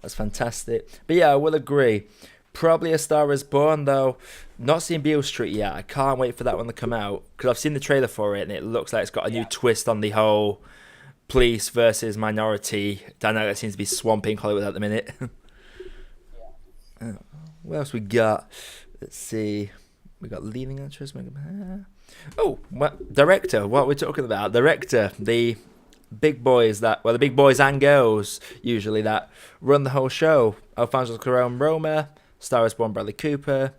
That's fantastic. But yeah, I will agree. Probably A Star is Born, though. Not seen Beale Street yet. I can't wait for that one to come out, because I've seen the trailer for it, and it looks like it's got a new twist on the whole police versus minority dynamic that seems to be swamping Hollywood at the minute. What else we got? Let's see. We got leading actress. Oh, director. What are we talking about? Director. The big boys the big boys and girls usually that run the whole show. Alfonso Cuarón Roma, Star is Born Bradley Cooper,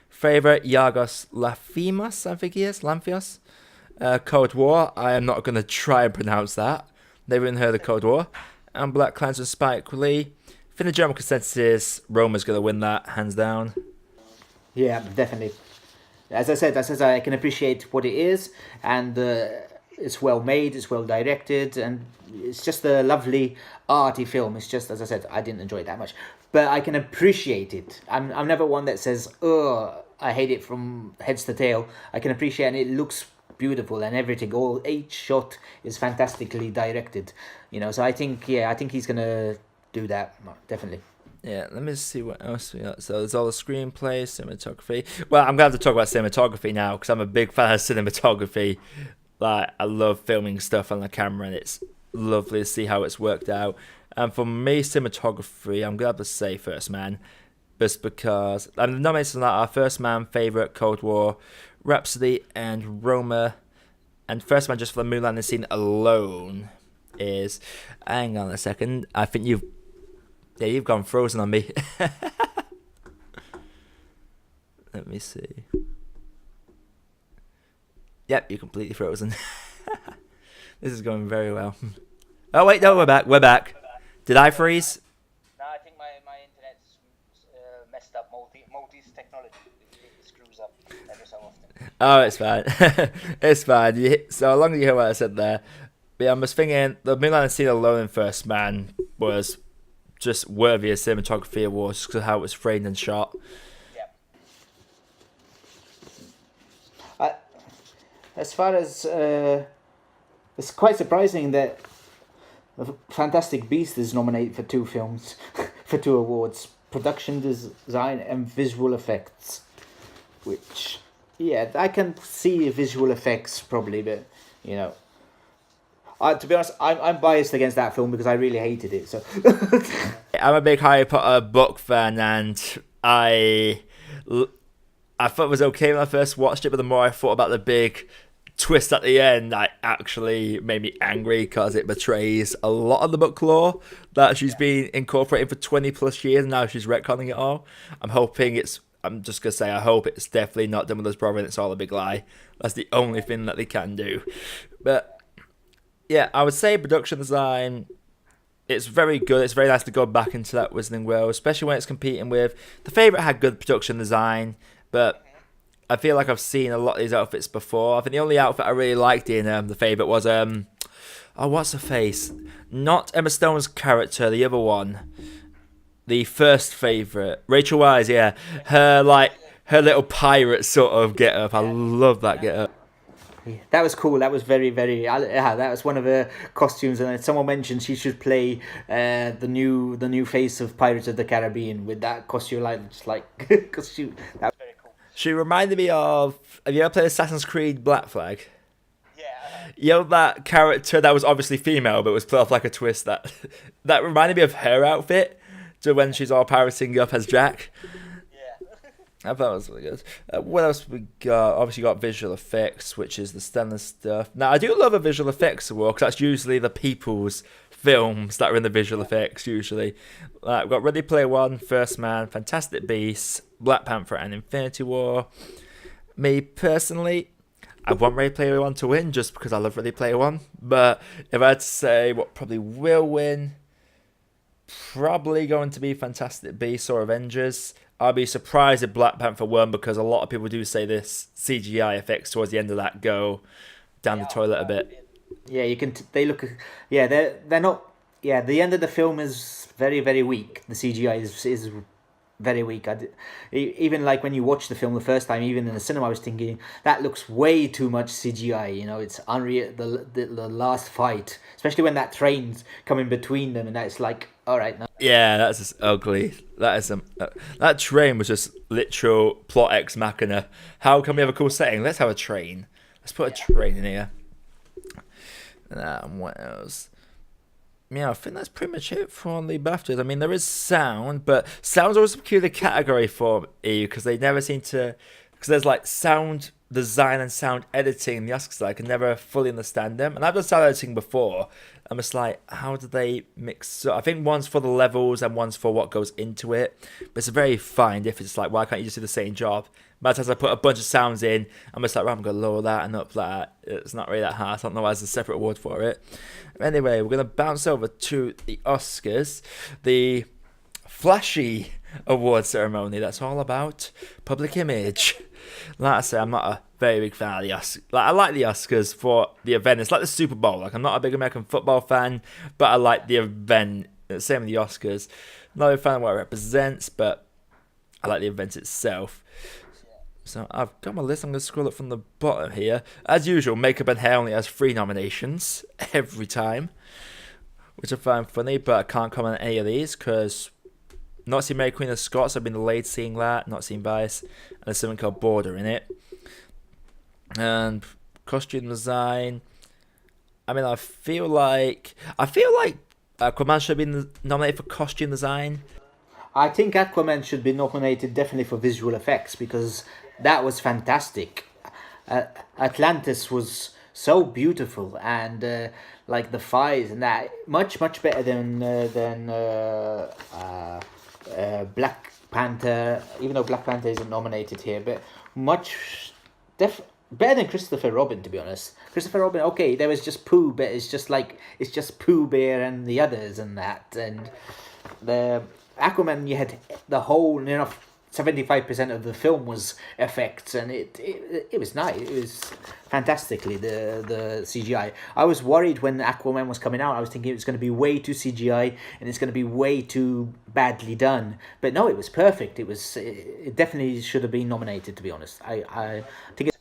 favorite Yorgos Lanthimos, I think he is Lanthimos. Cold War. I am not going to try and pronounce that. Never even heard of Cold War. And Black Klansman Spike Lee. I think the general consensus is Roma's going to win that, hands down. Yeah, definitely. As I said, I can appreciate what it is, and it's well made, it's well directed, and it's just a lovely arty film. It's just, as I said, I didn't enjoy it that much, but I can appreciate it. I'm never one that says, "Oh, I hate it from heads to tail." I can appreciate it. It looks beautiful and everything. Each shot is fantastically directed. So I think he's gonna do that definitely. Yeah, let me see what else we got. So there's all the screenplay, cinematography. Well, I'm going to have to talk about cinematography now, because I'm a big fan of cinematography. Like, I love filming stuff on the camera, and it's lovely to see how it's worked out. And for me, cinematography, I'm going to have to say First Man, just because I'm nominated on that are First Man, Favourite, Cold War, Rhapsody, and Roma. And First Man, just for the moon landing scene alone, is... Hang on a second. I think you've gone frozen on me. Let me see. Yep, you're completely frozen. This is going very well. Oh, wait, no, we're back. Did I freeze? No, I think my internet's messed up. Multi's technology. It screws up every so often. Oh, it's fine. It's fine. So long as you hear what I said there. But yeah, I'm just thinking, the moonlight scene alone in First Man was just worthy of cinematography awards because of how it was framed and shot. As far as it's quite surprising that the Fantastic Beast is nominated for 2 films, for 2 awards: production design and visual effects. Which, yeah, I can see visual effects probably, but you know, to be honest, I'm biased against that film because I really hated it. So I'm a big Harry Potter book fan, and I thought it was okay when I first watched it, but the more I thought about the big twist at the end, that actually made me angry because it betrays a lot of the book lore that she's been incorporating for 20 plus years, and now she's retconning it all. I'm just going to say, I hope it's definitely not Dumbledore's brother and it's all a big lie. That's the only thing that they can do. But yeah, I would say production design, it's very good. It's very nice to go back into that Wizarding World, especially when it's competing with... The Favourite had good production design, but I feel like I've seen a lot of these outfits before. I think the only outfit I really liked in The Favourite was... what's her face? Not Emma Stone's character, the other one. The first favourite, Rachel Weisz, yeah. Her little pirate sort of get up. I love that get up. yeah, that was cool. That was very, very. That was one of her costumes, and someone mentioned she should play the new face of Pirates of the Caribbean with that costume, costume. That was very cool. She reminded me of. Have you ever played Assassin's Creed Black Flag? Yeah. You know that character that was obviously female, but was put off like a twist. That reminded me of her outfit. To when she's all pirating up as Jack. Yeah. I thought it was really good. What else we got? Obviously got visual effects, which is the standard stuff. Now, I do love a visual effects award, because that's usually the people's films that are in the visual effects, usually. We've got Ready Player One, First Man, Fantastic Beasts, Black Panther, and Infinity War. Me, personally, I want Ready Player One to win, just because I love Ready Player One. But if I had to say what probably will win... Probably going to be Fantastic Beasts or Avengers. I'll be surprised if Black Panther won, because a lot of people do say this CGI effects towards the end of that go down the toilet a bit. Yeah, you can. They look. Yeah, they're not. Yeah, the end of the film is very, very weak. The CGI is very weak. Even like when you watch the film the first time, even in the cinema, I was thinking that looks way too much CGI. You know, it's unreal. The last fight, especially when that train's coming between them, and that's like, all right, no. Yeah, that's just ugly. That train was just literal plot ex machina. How can we have a cool setting? Let's have a train. Let's put a train in here. And what else? Yeah, I think that's pretty much it for the BAFTAs. I mean, there is sound, but sound's always a peculiar category for EU, because they never seem to... Because there's like sound design and sound editing in the Oscars. I can never fully understand them. And I've done sound editing before. I'm just like, how do they mix up? I think one's for the levels and one's for what goes into it. But it's a very fine difference. It's like, why can't you just do the same job? But as I put a bunch of sounds in, I'm just like, well, I'm going to lower that and up that. It's not really that hard. I don't know why there's a separate award for it. Anyway, we're going to bounce over to the Oscars. The flashy award ceremony that's all about public image. Like I say, I'm not a very big fan of the Oscars. Like, I like the Oscars for the event. It's like the Super Bowl. Like, I'm not a big American football fan, but I like the event. Same with the Oscars. Not a fan of what it represents, but I like the event itself. So I've got my list. I'm going to scroll up from the bottom here. As usual, Makeup and Hair only has 3 nominations every time, which I find funny, but I can't comment on any of these because not seen Mary Queen of Scots. I've been delayed seeing that. Not seen Vice. And there's something called Border in it. And costume design. I mean, I feel like Aquaman should have been nominated for costume design. I think Aquaman should be nominated definitely for visual effects, because that was fantastic. Atlantis was so beautiful, and like the fights and that, much better than Black Panther. Even though Black Panther isn't nominated here, but better than Christopher Robin, to be honest. Christopher Robin, okay, there was just Pooh, but it's just Pooh Bear and the others and that, and the Aquaman, you had the whole, 75% of the film was effects, and it was nice. It was fantastically the CGI. I was worried when Aquaman was coming out. I was thinking it was going to be way too CGI and it's going to be way too badly done. But no, it was perfect. It definitely should have been nominated. To be honest, I think it's.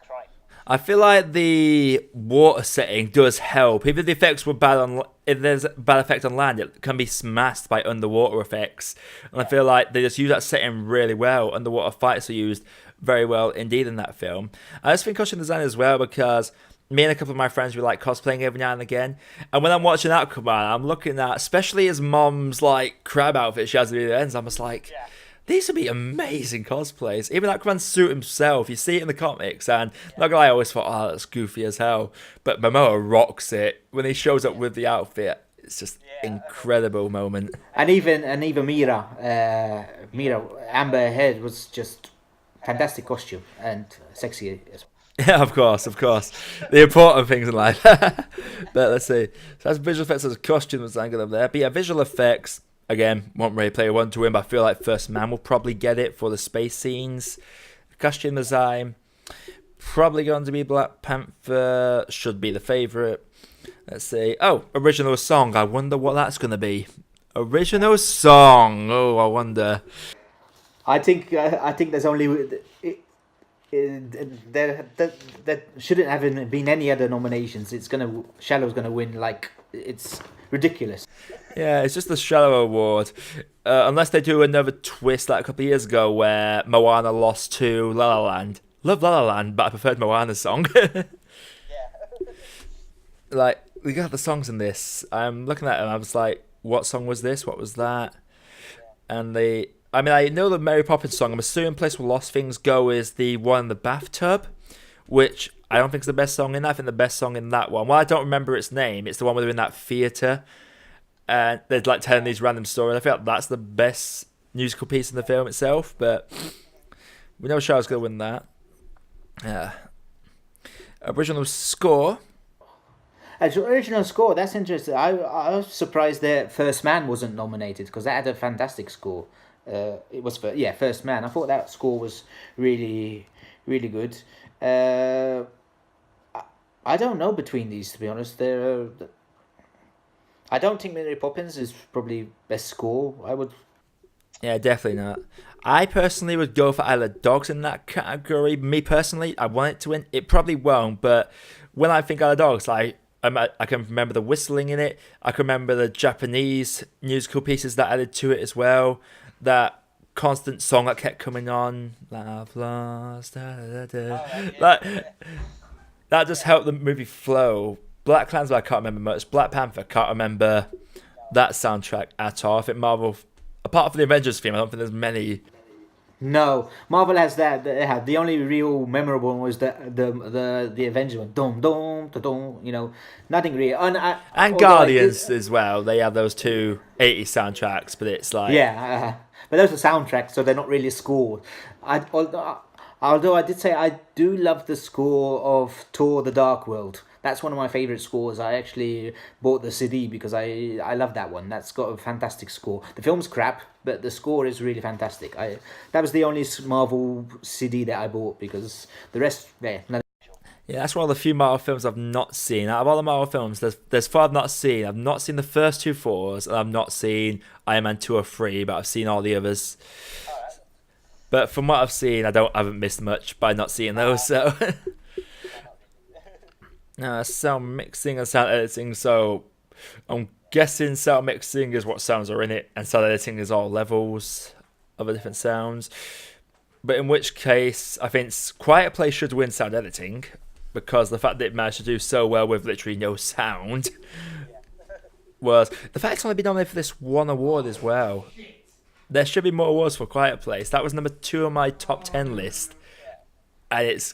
I feel like the water setting does help. Even if the effects were bad on, if there's a bad effect on land, it can be smashed by underwater effects. And I feel like they just use that setting really well. Underwater fights are used very well indeed in that film. I just think costume design as well, because me and a couple of my friends we like cosplaying every now and again. And when I'm watching that come on, I'm looking at, especially his mom's like crab outfit she has at the ends, I'm just like. Yeah. These would be amazing cosplays. Even Aquaman's suit himself, you see it in the comics, and not gonna lie, I always thought, oh, that's goofy as hell. But Momoa rocks it when he shows up with the outfit. It's just incredible moment. And even Mira, Amber Heard was just fantastic costume and sexy as well. Yeah, of course. The important things in life. But let's see. So that's visual effects as a costume that's angled up there. But yeah, visual effects. Again, won't Ready Player One to win, but I feel like First Man will probably get it for the space scenes. Costume design, probably going to be Black Panther, should be the favourite. Let's see. Oh, original song. I wonder what that's going to be. Original song. Oh, I wonder. I think there's only there shouldn't have been any other nominations. Shallow's gonna win. Like, it's ridiculous. Yeah, it's just the Shallow Award. Unless they do another twist like a couple of years ago where Moana lost to La La Land. Love La La Land, but I preferred Moana's song. Like, we got the songs in this. I'm looking at them, I was like, what song was this? What was that? And I know the Mary Poppins song. I'm assuming Place Where Lost Things Go is the one in the bathtub, which I don't think is the best song in that. I think the best song in that one, well, I don't remember its name. It's the one where they're in that theatre and they're like telling these random stories. I feel like that's the best musical piece in the film itself, but we know Shaw's going to win that. Original score. Original score, that's interesting. I was surprised that First Man wasn't nominated, because that had a fantastic score. It was First Man. I thought that score was really, really good. I don't know between these, to be honest. I don't think Mary Poppins is probably best score. Yeah, definitely not. I personally would go for Isle of Dogs in that category. Me personally, I want it to win. It probably won't, but when I think Isle of Dogs, I can remember the whistling in it. I can remember the Japanese musical pieces that added to it as well. That constant song that kept coming on. Love lost. Da, da, da. That just helped the movie flow. Black Klansman, I can't remember much. Black Panther, can't remember that soundtrack at all. I think Marvel, apart from the Avengers theme, I don't think there's many. No, Marvel has that. The only real memorable one was the Avengers one. Dum dum dum. You know, nothing real. And Guardians as well. They have those two 80s soundtracks, but it's like but those are soundtracks, so they're not really scored. Although I did say I do love the score of Thor: The Dark World. That's one of my favourite scores. I actually bought the CD because I love that one. That's got a fantastic score. The film's crap, but the score is really fantastic. That was the only Marvel CD that I bought, because the rest, Yeah, that's one of the few Marvel films I've not seen. Out of all the Marvel films, there's 4 I've not seen. I've not seen the first 2 Thors, and I've not seen Iron Man 2 or 3, but I've seen all the others. But from what I've seen, I haven't missed much by not seeing those, so... sound mixing and sound editing, so I'm guessing sound mixing is what sounds are in it, and sound editing is all levels of the different sounds. But in which case, I think Quiet Place should win sound editing, because the fact that it managed to do so well with literally no sound was... The fact it's only been nominated for this one award as well. There should be more awards for Quiet Place. That was number 2 on my top 10 list, and it's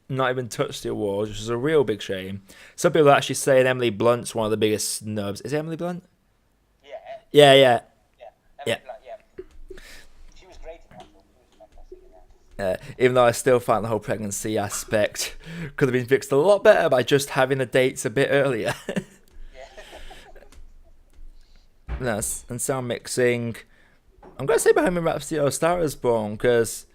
not even touched the awards, which is a real big shame. Some people are actually saying Emily Blunt's one of the biggest snubs. Is it Emily Blunt? Yeah. Emily Blunt, she was great in that film. She was fantastic in that. Even though I still find the whole pregnancy aspect could have been fixed a lot better by just having the dates a bit earlier. And sound mixing. I'm going to say Bohemian Rhapsody or Star is Born, because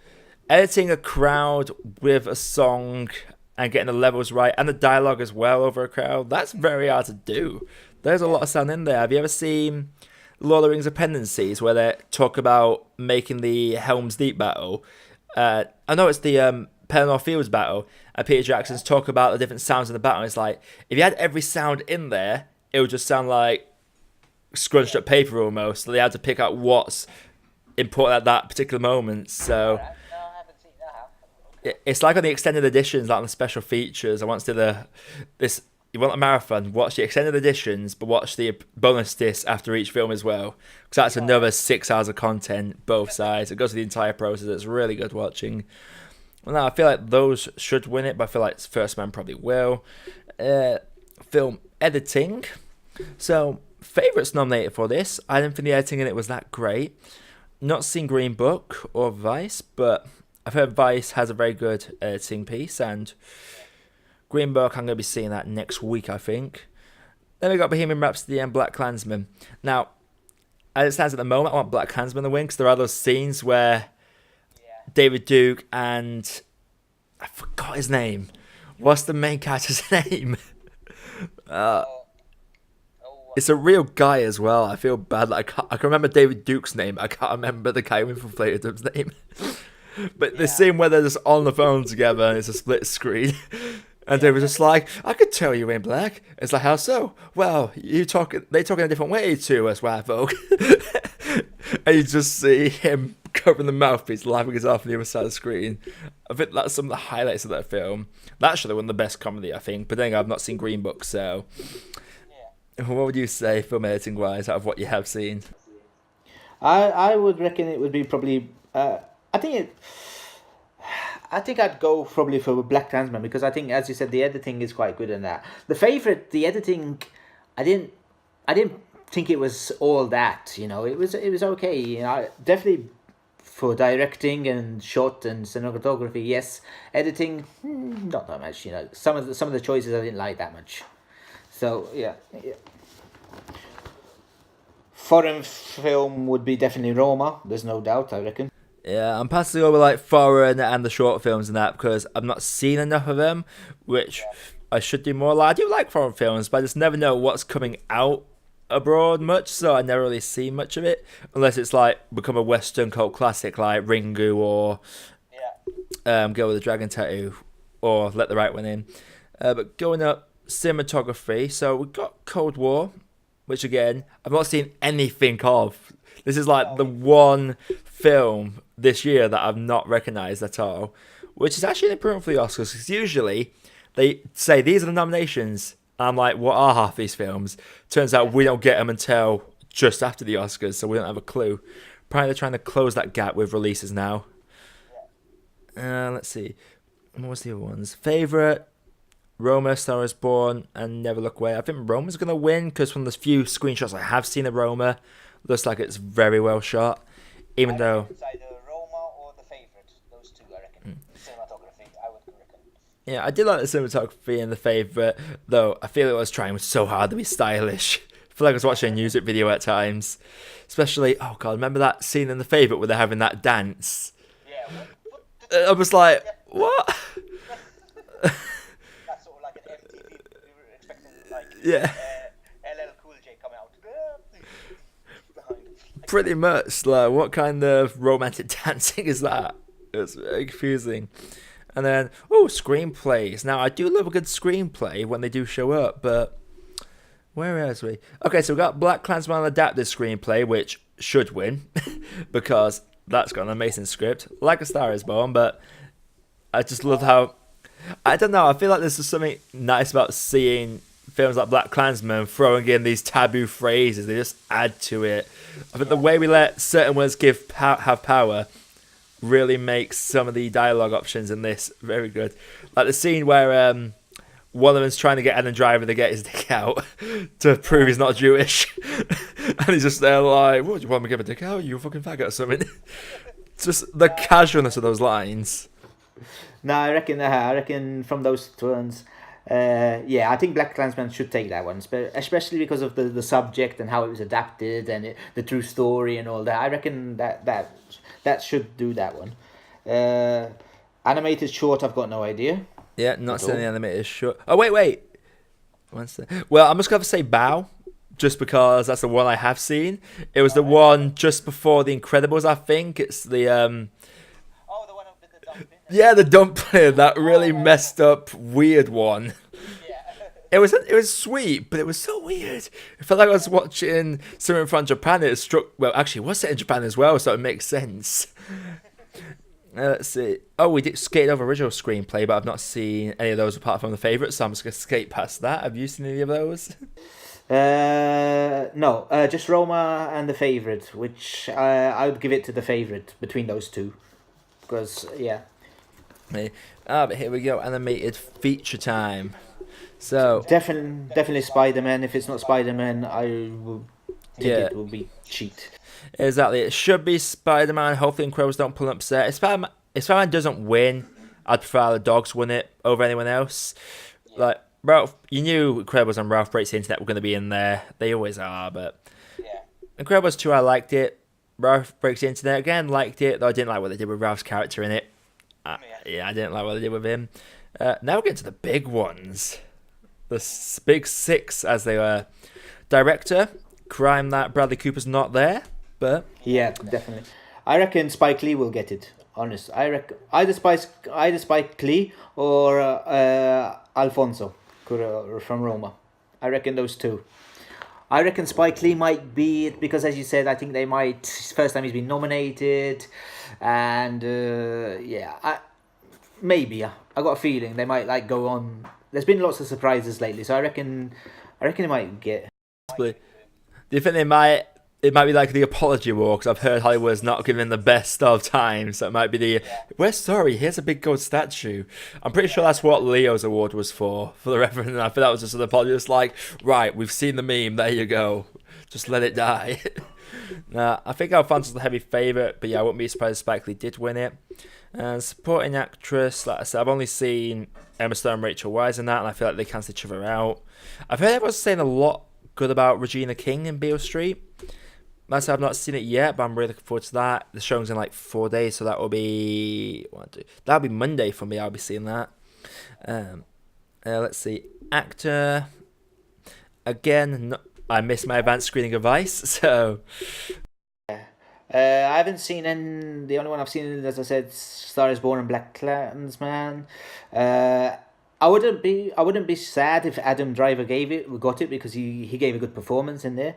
editing a crowd with a song and getting the levels right and the dialogue as well over a crowd, that's very hard to do. There's a lot of sound in there. Have you ever seen Lord of the Rings Appendices, where they talk about making the Helm's Deep battle? I know it's the Pelennor Fields battle, and Peter Jackson's talk about the different sounds in the battle. It's like, if you had every sound in there, it would just sound like scrunched up paper almost. So they had to pick out what's important at that particular moment. So No, I haven't seen that. it's like on the extended editions, like on the special features. I once did this. You want a marathon? Watch the extended editions, but watch the bonus discs after each film as well, because that's another 6 hours of content, both sides. It goes through the entire process. It's really good watching. Well, now I feel like those should win it, but I feel like First Man probably will. Film editing. So favorites nominated for this. I didn't think the editing in it was that great. Not seen Green Book or Vice, but I've heard Vice has a very good editing piece, and Green Book, I'm going to be seeing that next week, I think. Then we got Bohemian Rhapsody and Black Klansman. Now, as it stands at the moment, I want Black Klansman to win, because there are those scenes where David Duke and... I forgot his name. What's the main character's name? It's a real guy as well. I feel bad. I can remember David Duke's name. I can't remember the guy who infiltrated him's name. But the scene where they're just on the phone together and it's a split screen. And they were just like, I could tell you ain't black. It's like, how so? Well, they talk in a different way to us white folk. And you just see him covering the mouthpiece, laughing his off on the other side of the screen. I think that's some of the highlights of that film. That should have won the best comedy, I think. But then I've not seen Green Book, so... What would you say, film editing wise, out of what you have seen? I would reckon it would be probably. I think I'd go probably for Black Klansman, because I think, as you said, the editing is quite good in that. The favorite, the editing, I didn't think it was all that. You know, it was okay. You know, definitely for directing and shot and cinematography, yes. Editing, not that much. You know, some of the choices I didn't like that much. So yeah. Foreign film would be definitely Roma. There's no doubt, I reckon. Yeah, I'm passing over like foreign and the short films and that, because I've not seen enough of them, which I should do more. Like, I do like foreign films, but I just never know what's coming out abroad much, so I never really see much of it, unless it's like become a Western cult classic like Ringu or Girl with the Dragon Tattoo or Let the Right One In. But going up, cinematography. So we've got Cold War, which again, I've not seen anything of. This is like the one film this year that I've not recognised at all, which is actually an improvement for the Oscars, because usually they say these are the nominations. And I'm like, what are half these films? Turns out we don't get them until just after the Oscars, so we don't have a clue. Apparently they're trying to close that gap with releases now. Let's see. What was the other ones? Favourite? Roma, Star is Born, and Never Look Away. I think Roma's going to win, because from the few screenshots I have seen of Roma, looks like it's very well shot. Even though... It's either Roma or The Favourite. Those two, I reckon. Cinematography, I would reckon. Yeah, I did like the cinematography in The Favourite, though I feel it was trying so hard to be stylish. I feel like I was watching a music video at times. Especially, oh god, remember that scene in The Favourite where they're having that dance? Yeah, I was like, what? Yeah. LL Cool J coming out. Pretty much. Like, what kind of romantic dancing is that? It's very confusing. And then, screenplays. Now, I do love a good screenplay when they do show up, but where else we? Okay, so we got Black Klansman adapted screenplay, which should win, because that's got an amazing script, like A Star Is Born. But I just love how, I don't know, I feel like there's just something nice about seeing films like Black Klansman throwing in these taboo phrases. They just add to it. I think the way we let certain words have power really makes some of the dialogue options in this very good. Like the scene where one of them's trying to get Adam Driver to get his dick out to prove he's not Jewish. And he's just there like, what, do you want me to give a dick out? You fucking faggot or something. Just the casualness of those lines. No, I reckon from those ones, Yeah, I think Black Klansman should take that one, especially because of the subject and how it was adapted and the true story and all that. I reckon that should do that one. Animated short, I've got no idea. Yeah, not At seeing all. the animated short. Oh wait. Well, I'm just gonna have to say Bow, just because that's the one I have seen. It was the one just before The Incredibles, I think. It's the Oh, the one with the dump in. yeah, the dumpling, that really messed up weird one. Yeah. It was sweet, but it was so weird. It felt like I was watching something from Japan. It struck well, actually, it was set in Japan as well, so it makes sense. Let's see. Oh, we did skate over original screenplay, but I've not seen any of those apart from the favourite, so I'm just gonna skate past that. Have you seen any of those? No, just Roma and The Favorite, which I would give it to The Favorite between those two. Because, yeah. But here we go, animated feature time. So Definitely Spider-Man. If it's not Spider-Man, I will think it will be cheat. exactly, it should be Spider-Man. Hopefully, Incredibles don't pull an upset. If Spider-Man doesn't win, I'd prefer the dogs win it over anyone else. Like Ralph, you knew Incredibles and Ralph Breaks the Internet were going to be in there. They always are, but Yeah. Incredibles 2, I liked it. Ralph Breaks the Internet again, liked it. Though I didn't like what they did with Ralph's character in it. Yeah, I didn't like what they did with him. Now we get to the big ones. Big six, as they were. Director, crime that Bradley Cooper's not there, but Yeah, definitely. I reckon Spike Lee will get it. Honest, I reckon either Spike Lee or Alfonso from Roma. I reckon those two. I reckon Spike Lee might be it because, as you said, I think they might. It's the first time he's been nominated, and maybe. I got a feeling they might like go on. There's been lots of surprises lately, so I reckon he might get. do you think they might? It might be like the apology war, because I've heard Hollywood's not giving the best of times. So it might be the, we're sorry, here's a big gold statue. I'm pretty sure that's what Leo's award was for the referendum. And I think that was just an apology. It's like, right, we've seen the meme, there you go. Just let it die. Nah, I think Alfonso's the heavy favourite, but yeah, I wouldn't be surprised if Spike Lee did win it. And supporting actress, like I said, I've only seen Emma Stone and Rachel Weisz in that, and I feel like they cancel each other out. I've heard everyone's saying a lot good about Regina King in Beale Street. Myself, I've not seen it yet, but I'm really looking forward to that. The showing's in like 4 days, so that will be Monday for me. I'll be seeing that. Let's see, actor. Again, I missed my advanced screening of Vice, so I haven't seen any. The only one I've seen, as I said, Star is Born and Black Klansman. I wouldn't be sad if Adam Driver got it because he gave a good performance in there.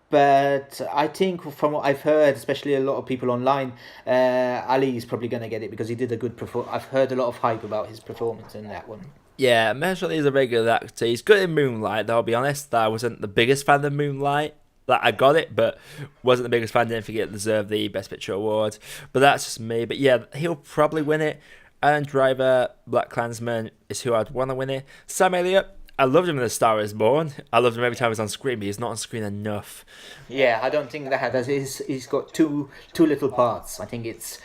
But I think from what I've heard, especially a lot of people online, Ali is probably going to get it because he did a good performance. I've heard a lot of hype about his performance in that one. yeah, Mahershala is a very good actor. He's good in Moonlight, though, I'll be honest. I wasn't the biggest fan of Moonlight. Like, I got it, but wasn't the biggest fan. Didn't think it deserved the Best Picture award. But that's just me. But yeah, he'll probably win it. Adam Driver, Black Klansman is who I'd want to win it. Sam Elliott, I loved him in The Star Is Born. I loved him every time he was on screen, but he's not on screen enough. Yeah, I don't think that he's got two little parts. I think it's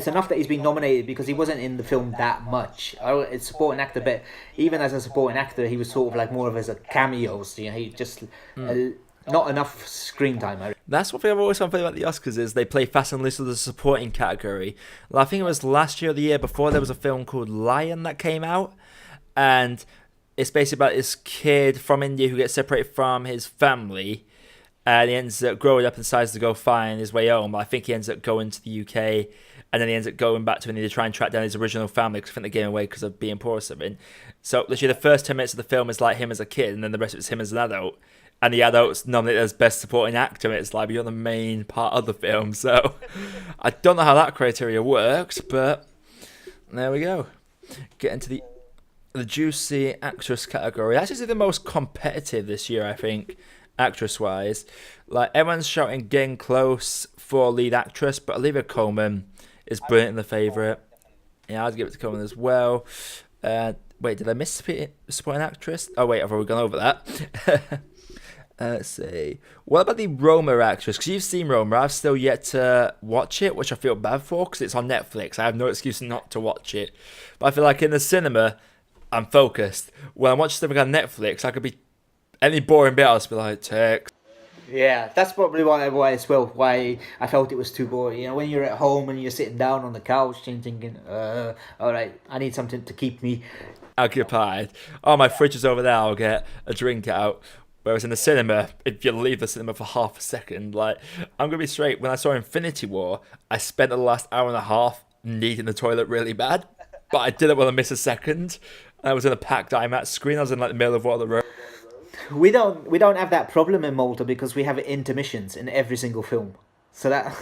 enough that he's been nominated because he wasn't in the film that much. It's supporting actor, but even as a supporting actor, he was sort of like more of as a cameo. So, you know, he just not enough screen time. That's one thing I've always found funny about the Oscars is they play fast and loose with the supporting category. Well, I think it was last year or the year before there was a film called Lion that came out, and it's basically about this kid from India who gets separated from his family, and he ends up growing up and decides to go find his way home. I think he ends up going to the UK, and then he ends up going back to India to try and track down his original family because I think they gave him away because of being poor or something. So literally the first 10 minutes of the film is like him as a kid, and then the rest of it's him as an adult. And the adult's nominated as Best Supporting Actor, and it's like you're the main part of the film. So I don't know how that criteria works, but there we go. Get into the juicy actress category. That's actually the most competitive this year, I think, actress-wise. Like, everyone's shouting getting close for lead actress, but Olivia Colman is brilliant in The Favourite. Yeah, I'd give it to Colman as well. Wait, did I miss supporting actress? Oh, wait, I've already gone over that. Let's see. What about the Roma actress? Because you've seen Roma. I've still yet to watch it, which I feel bad for because it's on Netflix. I have no excuse not to watch it. But I feel like in the cinema, I'm focused. When I watch something on Netflix, I could be any boring bit. I'll just be like, text. Yeah, that's probably why as well. Why I felt it was too boring. You know, when you're at home and you're sitting down on the couch and thinking, all right, I need something to keep me. Occupied. Oh, my fridge is over there. I'll get a drink out. Whereas in the cinema, if you leave the cinema for half a second, like, I'm gonna be straight. When I saw Infinity War, I spent the last hour and a half needing the toilet really bad, but I didn't want to miss a second. I was in a packed IMAX screen. I was in like the middle of one of the road. We don't have that problem in Malta because we have intermissions in every single film. So that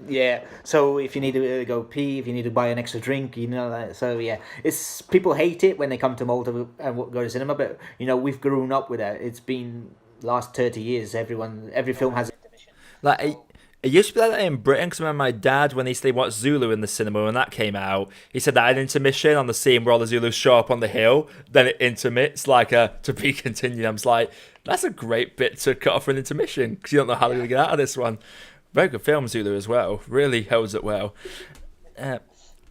yeah. So if you need to go pee, if you need to buy an extra drink, you know. So yeah, it's people hate it when they come to Malta and go to cinema, but you know we've grown up with that. It's been last 30 years. Every film has. Like it used to be like that in Britain. Because I remember my dad, when he used to watch Zulu in the cinema when that came out, he said that an intermission on the scene where all the Zulus show up on the hill, then it intermits like a to be continued. I'm just like, that's a great bit to cut off for an intermission because you don't know how they're gonna get out of this one. Very good film, Zulu as well. Really holds it well.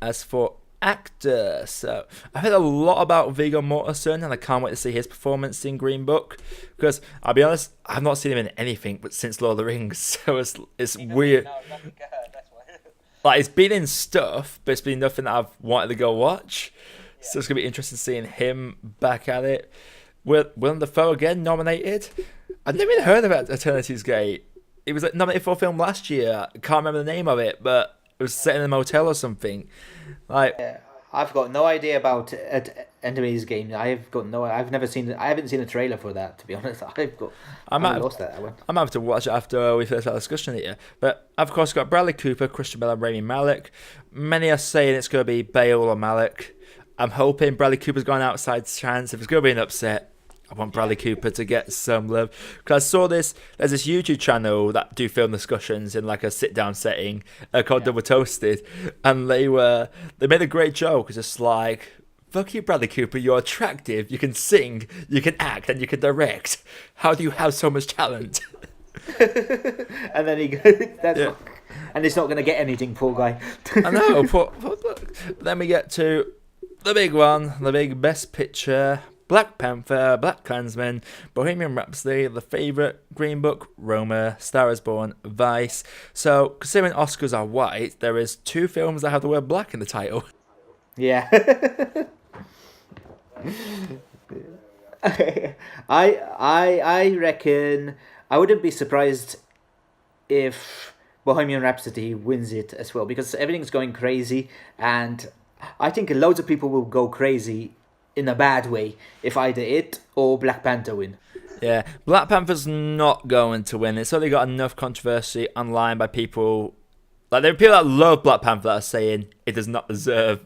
As for actor, so I've heard a lot about Viggo Mortensen, and I can't wait to see his performance in Green Book. Because I'll be honest, I've not seen him in anything but since Lord of the Rings, so it's weird. No, nothing, that's why. Like it's been in stuff, but it's been nothing that I've wanted to go watch. So it's gonna be interesting seeing him back at it. Willem Dafoe again nominated. I've never even heard about Eternity's Gate. It was like nominated for a film last year. I can't remember the name of it, but it was set in a motel or something. Like I've got no idea about Enemy's Game. I've never seen. I haven't seen a trailer for that. To be honest, I lost that one. I'm have to watch it after we finish our discussion here. But of course, got Bradley Cooper, Christian Bale, and Rami Malek. Many are saying it's going to be Bale or Malek. I'm hoping Bradley Cooper's got an outside chance. If it's going to be an upset, I want Bradley Cooper to get some love. Because I saw there's this YouTube channel that do film discussions in like a sit-down setting called Double Toasted. And they made a great joke. It's just like, fuck you, Bradley Cooper, you're attractive, you can sing, you can act, and you can direct. How do you have so much talent? And then he goes, and he's not going to get anything, poor guy. I know. Then we get to the big one, the big best picture. Black Panther, Black Klansman, Bohemian Rhapsody, The Favourite, Green Book, Roma, Star is Born, Vice. So, considering Oscars are white, there is 2 films that have the word black in the title. Yeah. I reckon I wouldn't be surprised if Bohemian Rhapsody wins it as well, because everything's going crazy, and I think loads of people will go crazy in a bad way if either it or Black Panther win. Yeah, Black Panther's not going to win. It's only got enough controversy online by people. Like, there are people that love Black Panther that are saying it does not deserve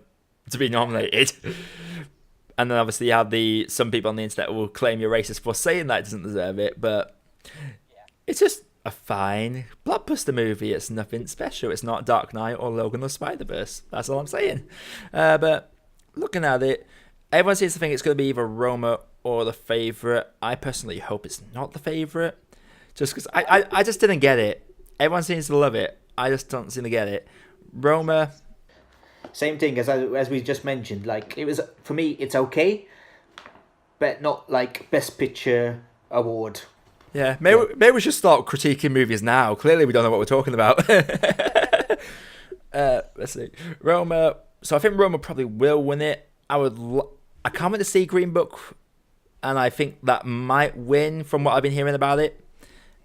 to be nominated. And then obviously you have some people on the internet who will claim you're racist for saying that it doesn't deserve it. But it's just a fine blockbuster movie. It's nothing special. It's not Dark Knight or Logan or Spider-Verse. That's all I'm saying. But looking at it, everyone seems to think it's going to be either Roma or The Favourite. I personally hope it's not The Favourite. Just because I just didn't get it. Everyone seems to love it. I just don't seem to get it. Roma. Same thing as we just mentioned. Like, it was, for me, it's okay, but not like Best Picture award. Yeah, maybe we should start critiquing movies now. Clearly we don't know what we're talking about. Let's see. Roma. So I think Roma probably will win it. I can't wait to see Green Book, and I think that might win from what I've been hearing about it.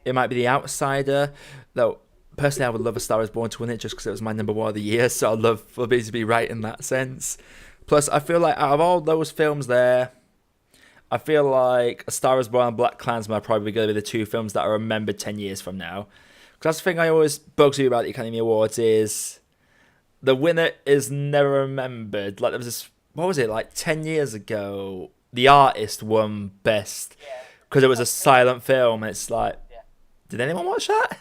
It might be The Outsider, though. Personally, I would love A Star is Born to win it just because it was my number 1 of the year, so I'd love for me to be right in that sense. Plus, I feel like out of all those films there, I feel like A Star is Born and Black Klansman are probably going to be the 2 films that are remembered 10 years from now. Because that's the thing I always bugs you about the Academy Awards is the winner is never remembered. Like, there was this, what was it, like 10 years ago, The Artist won Best because it was a silent film, and it's like, did anyone watch that?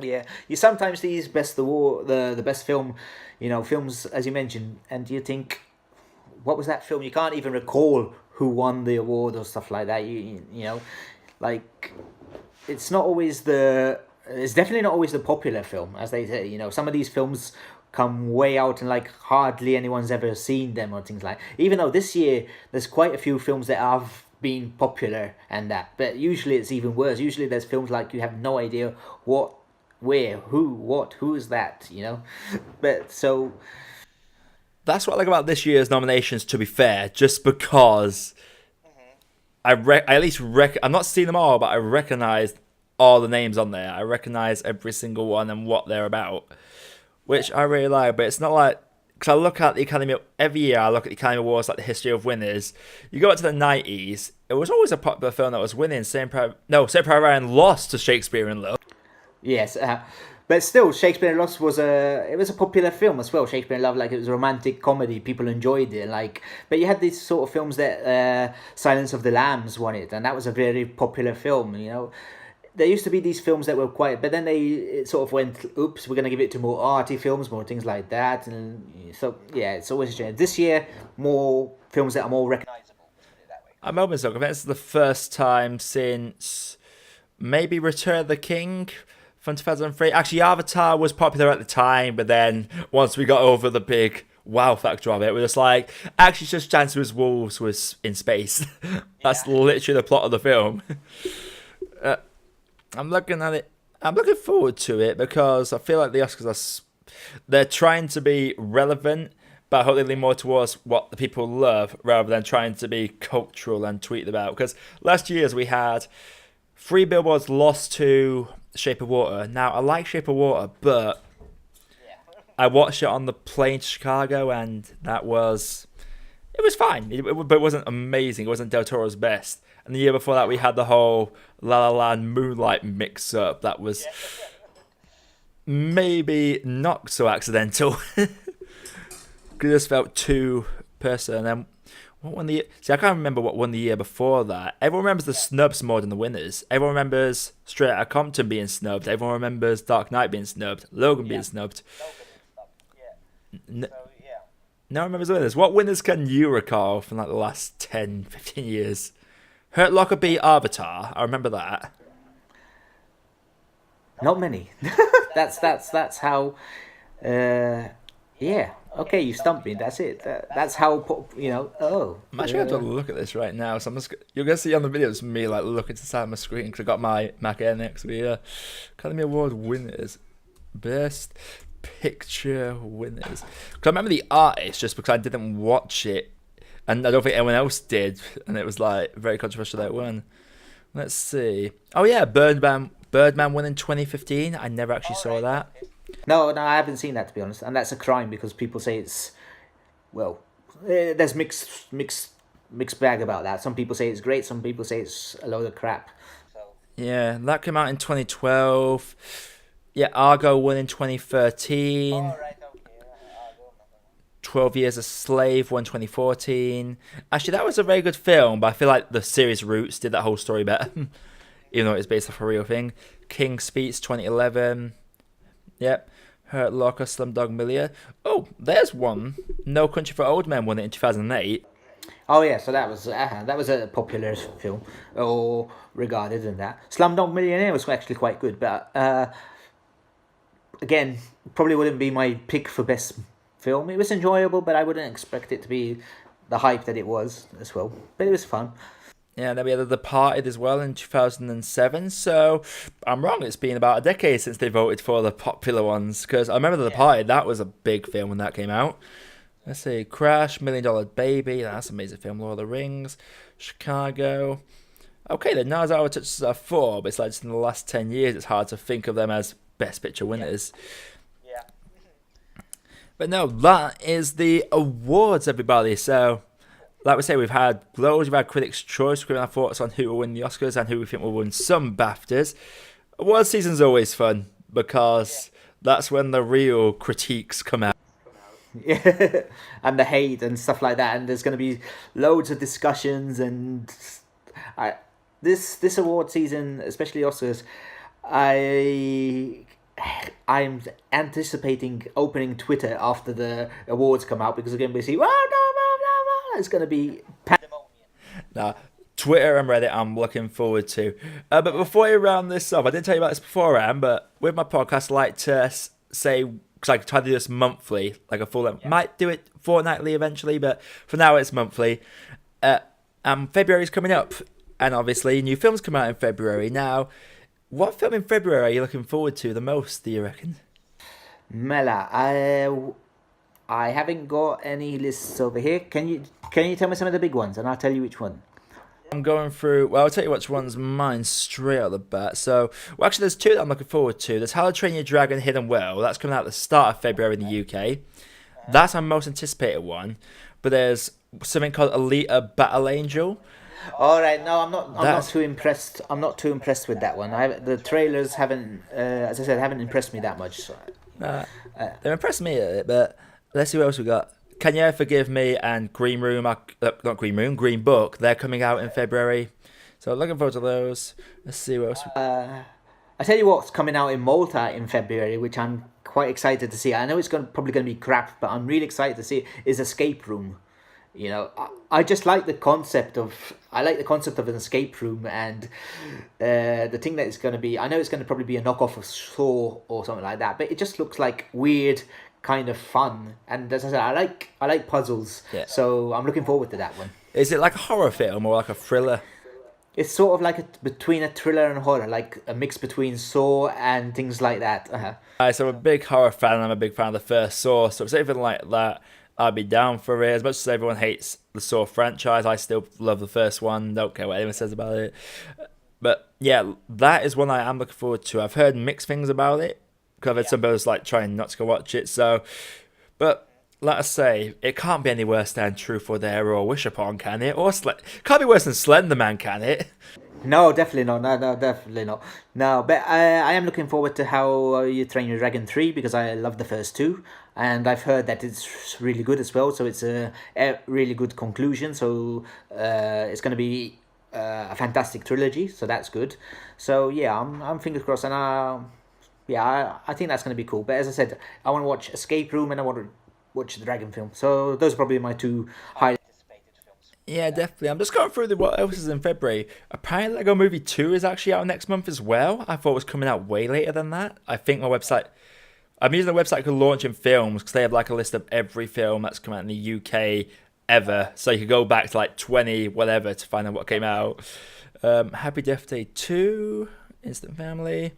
Yeah, you sometimes these best award, the best film, films as you mentioned, and you think, what was that film? You can't even recall who won the award or stuff like that. You know, like it's definitely not always the popular film, as they say. Some of these films come way out and like hardly anyone's ever seen them or things like. Even though this year there's quite a few films that have been popular and that, but usually it's even worse. Usually there's films like you have no idea what, where, who is that, you know? But so That's what I like about this year's nominations, to be fair, just because I at least I'm not seeing them all, but I recognise all the names on there. I recognise every single one and what they're about, which I really like. But it's not like, because I look at the Academy every year. I look at the Academy Awards, like the history of winners. You go back to the 90s, it was always a popular film that was winning. Saving Private Ryan lost to Shakespeare in Love. yes, but still, Shakespeare in Love was a popular film as well. Shakespeare in Love, like, it was a romantic comedy. People enjoyed it. Like, but you had these sort of films that Silence of the Lambs won it, and that was a very popular film. You know, there used to be these films that were quite, but then it sort of went, oops, we're gonna give it to more arty films, more things like that, and so yeah, it's always changed. This year, more films that are more recognizable. Let's put it that way. I'm almost like, I think it's the first time since maybe Return of the King from 2003. Actually, Avatar was popular at the time, but then once we got over the big wow factor of it, we're just like, actually, it's just Dance with Wolves was in space. That's literally the plot of the film. I'm looking at it. I'm looking forward to it because I feel like the Oscars they're trying to be relevant, but I hope they lean more towards what the people love rather than trying to be cultural and tweet about. Because last year's we had 3 Billboards lost to Shape of Water. Now, I like Shape of Water, but I watched it on the plane to Chicago, and it was fine. But it wasn't amazing. It wasn't Del Toro's best. And the year before that, we had the whole La La Land Moonlight mix-up. That was maybe not so accidental. Because it just felt too personal. And then what won the? See, I can't remember what won the year before that. Everyone remembers the snubs more than the winners. Everyone remembers Straight Outta Compton being snubbed. Everyone remembers Dark Knight being snubbed. Logan being snubbed. No one remembers the winners. What winners can you recall from like the last 10, 15 years? Hurt Locker beat Avatar. I remember that. Not many. that's how. Yeah. Okay, you stumped me. That's it. That's how. You know. Oh. I'm actually going to have to look at this right now. So you're going to see on the videos me like looking to the side of my screen because I got my Mac Air next to me. Academy Award winners, best picture winners. Because I remember the artist just because I didn't watch it. And I don't think anyone else did, and it was like very controversial that won. Let's see. Oh yeah, Birdman won in 2015. I never actually saw that. No, I haven't seen that, to be honest, and that's a crime because people say it's, well, there's mixed bag about that. Some people say it's great, some people say it's a load of crap. Yeah, that came out in 2012. Yeah, Argo won in 2013. 12 Years a Slave won 2014. Actually, that was a very good film, but I feel like the series Roots did that whole story better, even though it's based off a real thing. King's Speech 2011. Yep. Hurt Locker, Slumdog Millionaire. Oh, there's one. No Country for Old Men won it in 2008. Oh yeah, so that was a popular film, or regarded in that. Slumdog Millionaire was actually quite good, but again, probably wouldn't be my pick for best film. It was enjoyable, but I wouldn't expect it to be the hype that it was as well. But it was fun. Yeah, then we had The Departed as well in 2007. So I'm wrong. It's been about a decade since they voted for the popular ones. Because I remember The Departed. That was a big film when that came out. Let's see. Crash, $1 Million Baby. That's an amazing film. Lord of the Rings. Chicago. Okay, the Nazawa touches are 4, but it's like just in the last 10 years, it's hard to think of them as Best Picture winners. Yeah. But no, that is the awards, everybody. So, like we say, we've had Globes, we've had Critics' Choice, giving our thoughts on who will win the Oscars and who we think will win some BAFTAs. Awards season's always fun because that's when the real critiques come out. Yeah, and the hate and stuff like that, and there's going to be loads of discussions, and this award season, especially Oscars, I'm anticipating opening Twitter after the awards come out because again we see it's going to be pandemonium. Now, Twitter and Reddit I'm looking forward to. But before we round this off, I didn't tell you about this beforehand, but with my podcast I like to say because I try to do this monthly, like a full length. Might do it fortnightly eventually, but for now it's monthly. February's coming up, and obviously new films come out in February. Now, what film in February are you looking forward to the most, do you reckon? Mela, I haven't got any lists over here. Can you tell me some of the big ones, and I'll tell you which one. I'm going through. Well, I'll tell you which one's mine straight out the bat. So, well, actually, there's two that I'm looking forward to. There's How to Train Your Dragon: Hidden World. That's coming out at the start of February in the UK. That's my most anticipated one. But there's something called Alita: Battle Angel. All right, no, I'm not too impressed. I'm not too impressed with that one. The trailers haven't, as I said, haven't impressed me that much. So. They've impressed me a bit, but let's see what else we got. Can You Forgive Me and Green Room, not Green Room, Green Book, they're coming out in February. So looking forward to those. Let's see what else. I tell you what's coming out in Malta in February, which I'm quite excited to see. I know it's probably going to be crap, but I'm really excited to see is Escape Room. You know, I just like the concept of an escape room, and the thing that it's going to be. I know it's going to probably be a knockoff of Saw or something like that, but it just looks like weird, kind of fun. And as I said, I like puzzles, so I'm looking forward to that one. Is it like a horror film or like a thriller? It's sort of like between a thriller and horror, like a mix between Saw and things like that. So I'm a big horror fan, and I'm a big fan of the first Saw, so if it's anything like that, I'd be down for it. As much as everyone hates the Saw franchise, I still love the first one. Don't care what anyone says about it. But yeah, that is one I am looking forward to. I've heard mixed things about it, because I've had some people like trying not to go watch it. So, but let us say, it can't be any worse than Truth or Dare or Wish Upon, can it? Or can't be worse than Slender Man, can it? No, definitely not. No, definitely not. No, but I am looking forward to How You Train Your Dragon 3, because I love the first two, and I've heard that it's really good as well. So it's a really good conclusion. So it's going to be a fantastic trilogy. So that's good. So yeah, I'm fingers crossed, and I think that's going to be cool. But as I said, I want to watch Escape Room and I want to watch the Dragon film. So those are probably my two highlights. Yeah, definitely. I'm just going through what else is in February. Apparently, Lego Movie 2 is actually out next month as well. I thought it was coming out way later than that. I think my website... I'm using the website called Launching Films, because they have like a list of every film that's come out in the UK ever. So you could go back to like 20 whatever to find out what came out. Happy Death Day 2, Instant Family...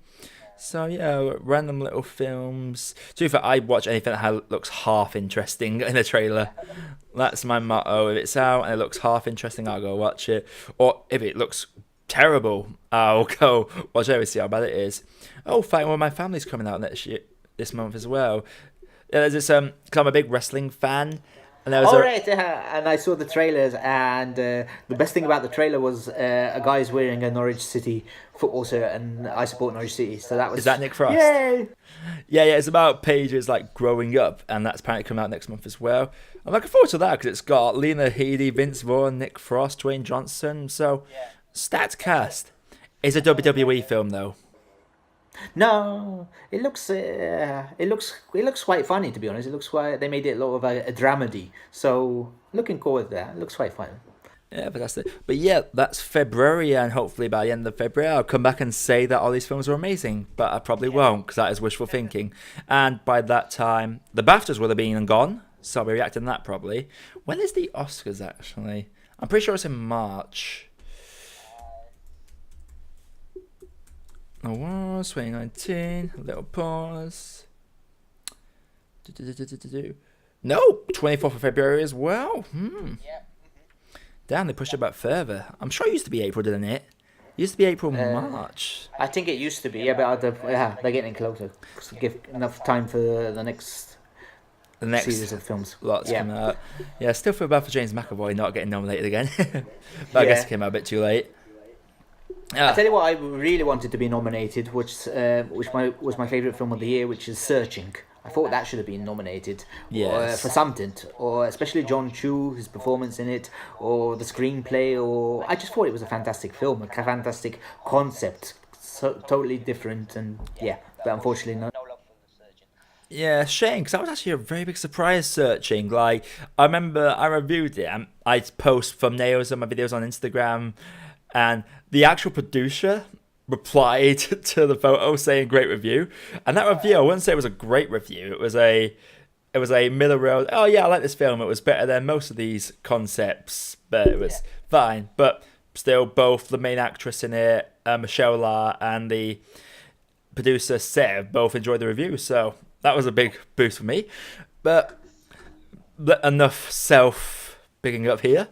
So yeah, random little films. To be fair, I watch anything that looks half interesting in a trailer. That's my motto. If it's out and it looks half interesting, I'll go watch it. Or if it looks terrible, I'll go watch it and see how bad it is. Oh, Fighting With My Family's coming out this month as well. Yeah, there's this because I'm a big wrestling fan. And there was and I saw the trailers, and the best thing about the trailer was a guy's wearing a Norwich City football shirt, and I support Norwich City, so that was... Is that Nick Frost? Yay! Yeah, it's about Paige's like growing up, and that's apparently coming out next month as well. I'm looking forward to that, because it's got Lena Headey, Vince Vaughn, Nick Frost, Dwayne Johnson, so stacked cast. It's a WWE film though. No, it looks quite funny, to be honest. It looks quite... They made it a lot of a dramedy, so looking forward to that. It looks quite fun. Yeah, fantastic. But yeah, that's February, and hopefully by the end of February I'll come back and say that all these films are amazing, but I probably won't, because that is wishful thinking. And by that time, the BAFTAs will have been and gone, so I'll be reacting to that probably. When is the Oscars actually? I'm pretty sure it's in March. Awards 2019, a little pause. No, 24th of February as well. Damn, they pushed it back further. I'm sure it used to be April, didn't it? It used to be April, March. I think it used to be, but they're getting closer. To give enough time for the next series of films. Lots coming out. Yeah, still feel bad for James McAvoy not getting nominated again. But I guess it came out a bit too late. I tell you what, I really wanted to be nominated, which was my favourite film of the year, which is Searching. I thought that should have been nominated for something, or especially John Chu, his performance in it, or the screenplay, or I just thought it was a fantastic film, a fantastic concept, so totally different, and but unfortunately not. Yeah, shame, because that was actually a very big surprise, Searching. Like, I remember I reviewed it, and I post thumbnails of my videos on Instagram, and the actual producer replied to the photo saying great review, and that review, I wouldn't say it was a great review. It was a middle road. Oh yeah, I like this film. It was better than most of these concepts, but it was fine. But still, both the main actress in it, Michelle La, and the producer Sev both enjoyed the review, so that was a big boost for me. But enough self bigging up here.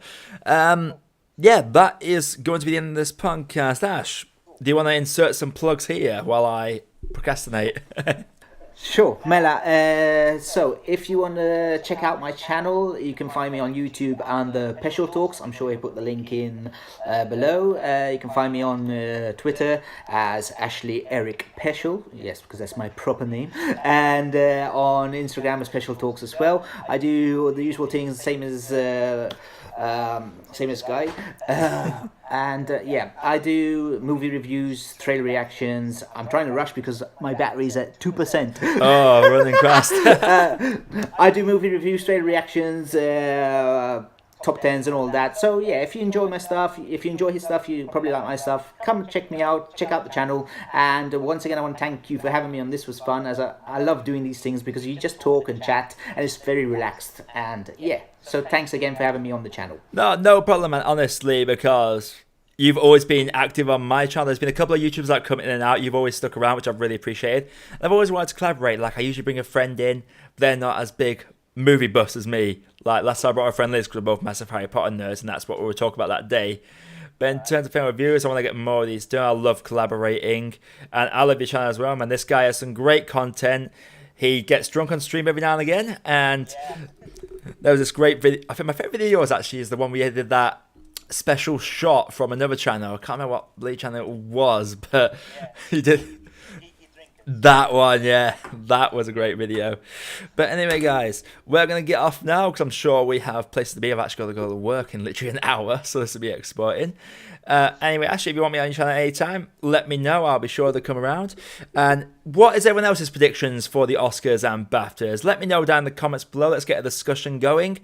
Yeah, that is going to be the end of this podcast. Ash, do you want to insert some plugs here while I procrastinate? Sure, Mela. So if you want to check out my channel, you can find me on YouTube under Peschel Talks. I'm sure I put the link in below. You can find me on Twitter as Ashley Eric Peschel. Yes, because that's my proper name. And on Instagram as Peschel Talks as well. I do the usual things, same as Guy. Yeah, I do movie reviews, trailer reactions. I'm trying to rush because my battery's at 2%. Oh, running fast. I do movie reviews, trailer reactions, top 10s and all that. So yeah, if you enjoy my stuff, if you enjoy his stuff, you probably like my stuff, come check me out, check out the channel. And once again, I want to thank you for having me on. This was fun, as I love doing these things because you just talk and chat and it's very relaxed. And yeah, so thanks again for having me on the channel. No problem, man, honestly, because you've always been active on my channel. There's been a couple of YouTubers that come in and out. You've always stuck around, which I've really appreciated. And I've always wanted to collaborate. Like, I usually bring a friend in, but they're not as big movie buffs as me. Like, last time I brought a friend Liz because we're both massive Harry Potter nerds, and that's what we were talking about that day. But in terms of film reviews, I want to get more of these done. I love collaborating, and I love your channel as well, man. This guy has some great content. He gets drunk on stream every now and again, and there was this great video. I think my favorite video was actually the one we did that special shot from another channel. I can't remember what Blade channel it was, but he did that one. Yeah, that was a great video. But anyway, guys, we're gonna get off now because I'm sure we have places to be. I've actually got to go to work in literally an hour, so this will be exporting. Anyway, actually, if you want me on your channel at any time, let me know. I'll be sure to come around. And what is everyone else's predictions for the Oscars and BAFTAs? Let me know down in the comments below. Let's get a discussion going.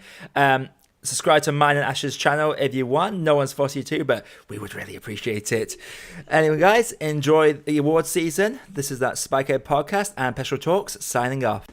Subscribe to mine and Ash's channel if you want. No one's forced you to, but we would really appreciate it. Anyway, guys, enjoy the award season. This is that Spikehead podcast and Peschel Talks signing off.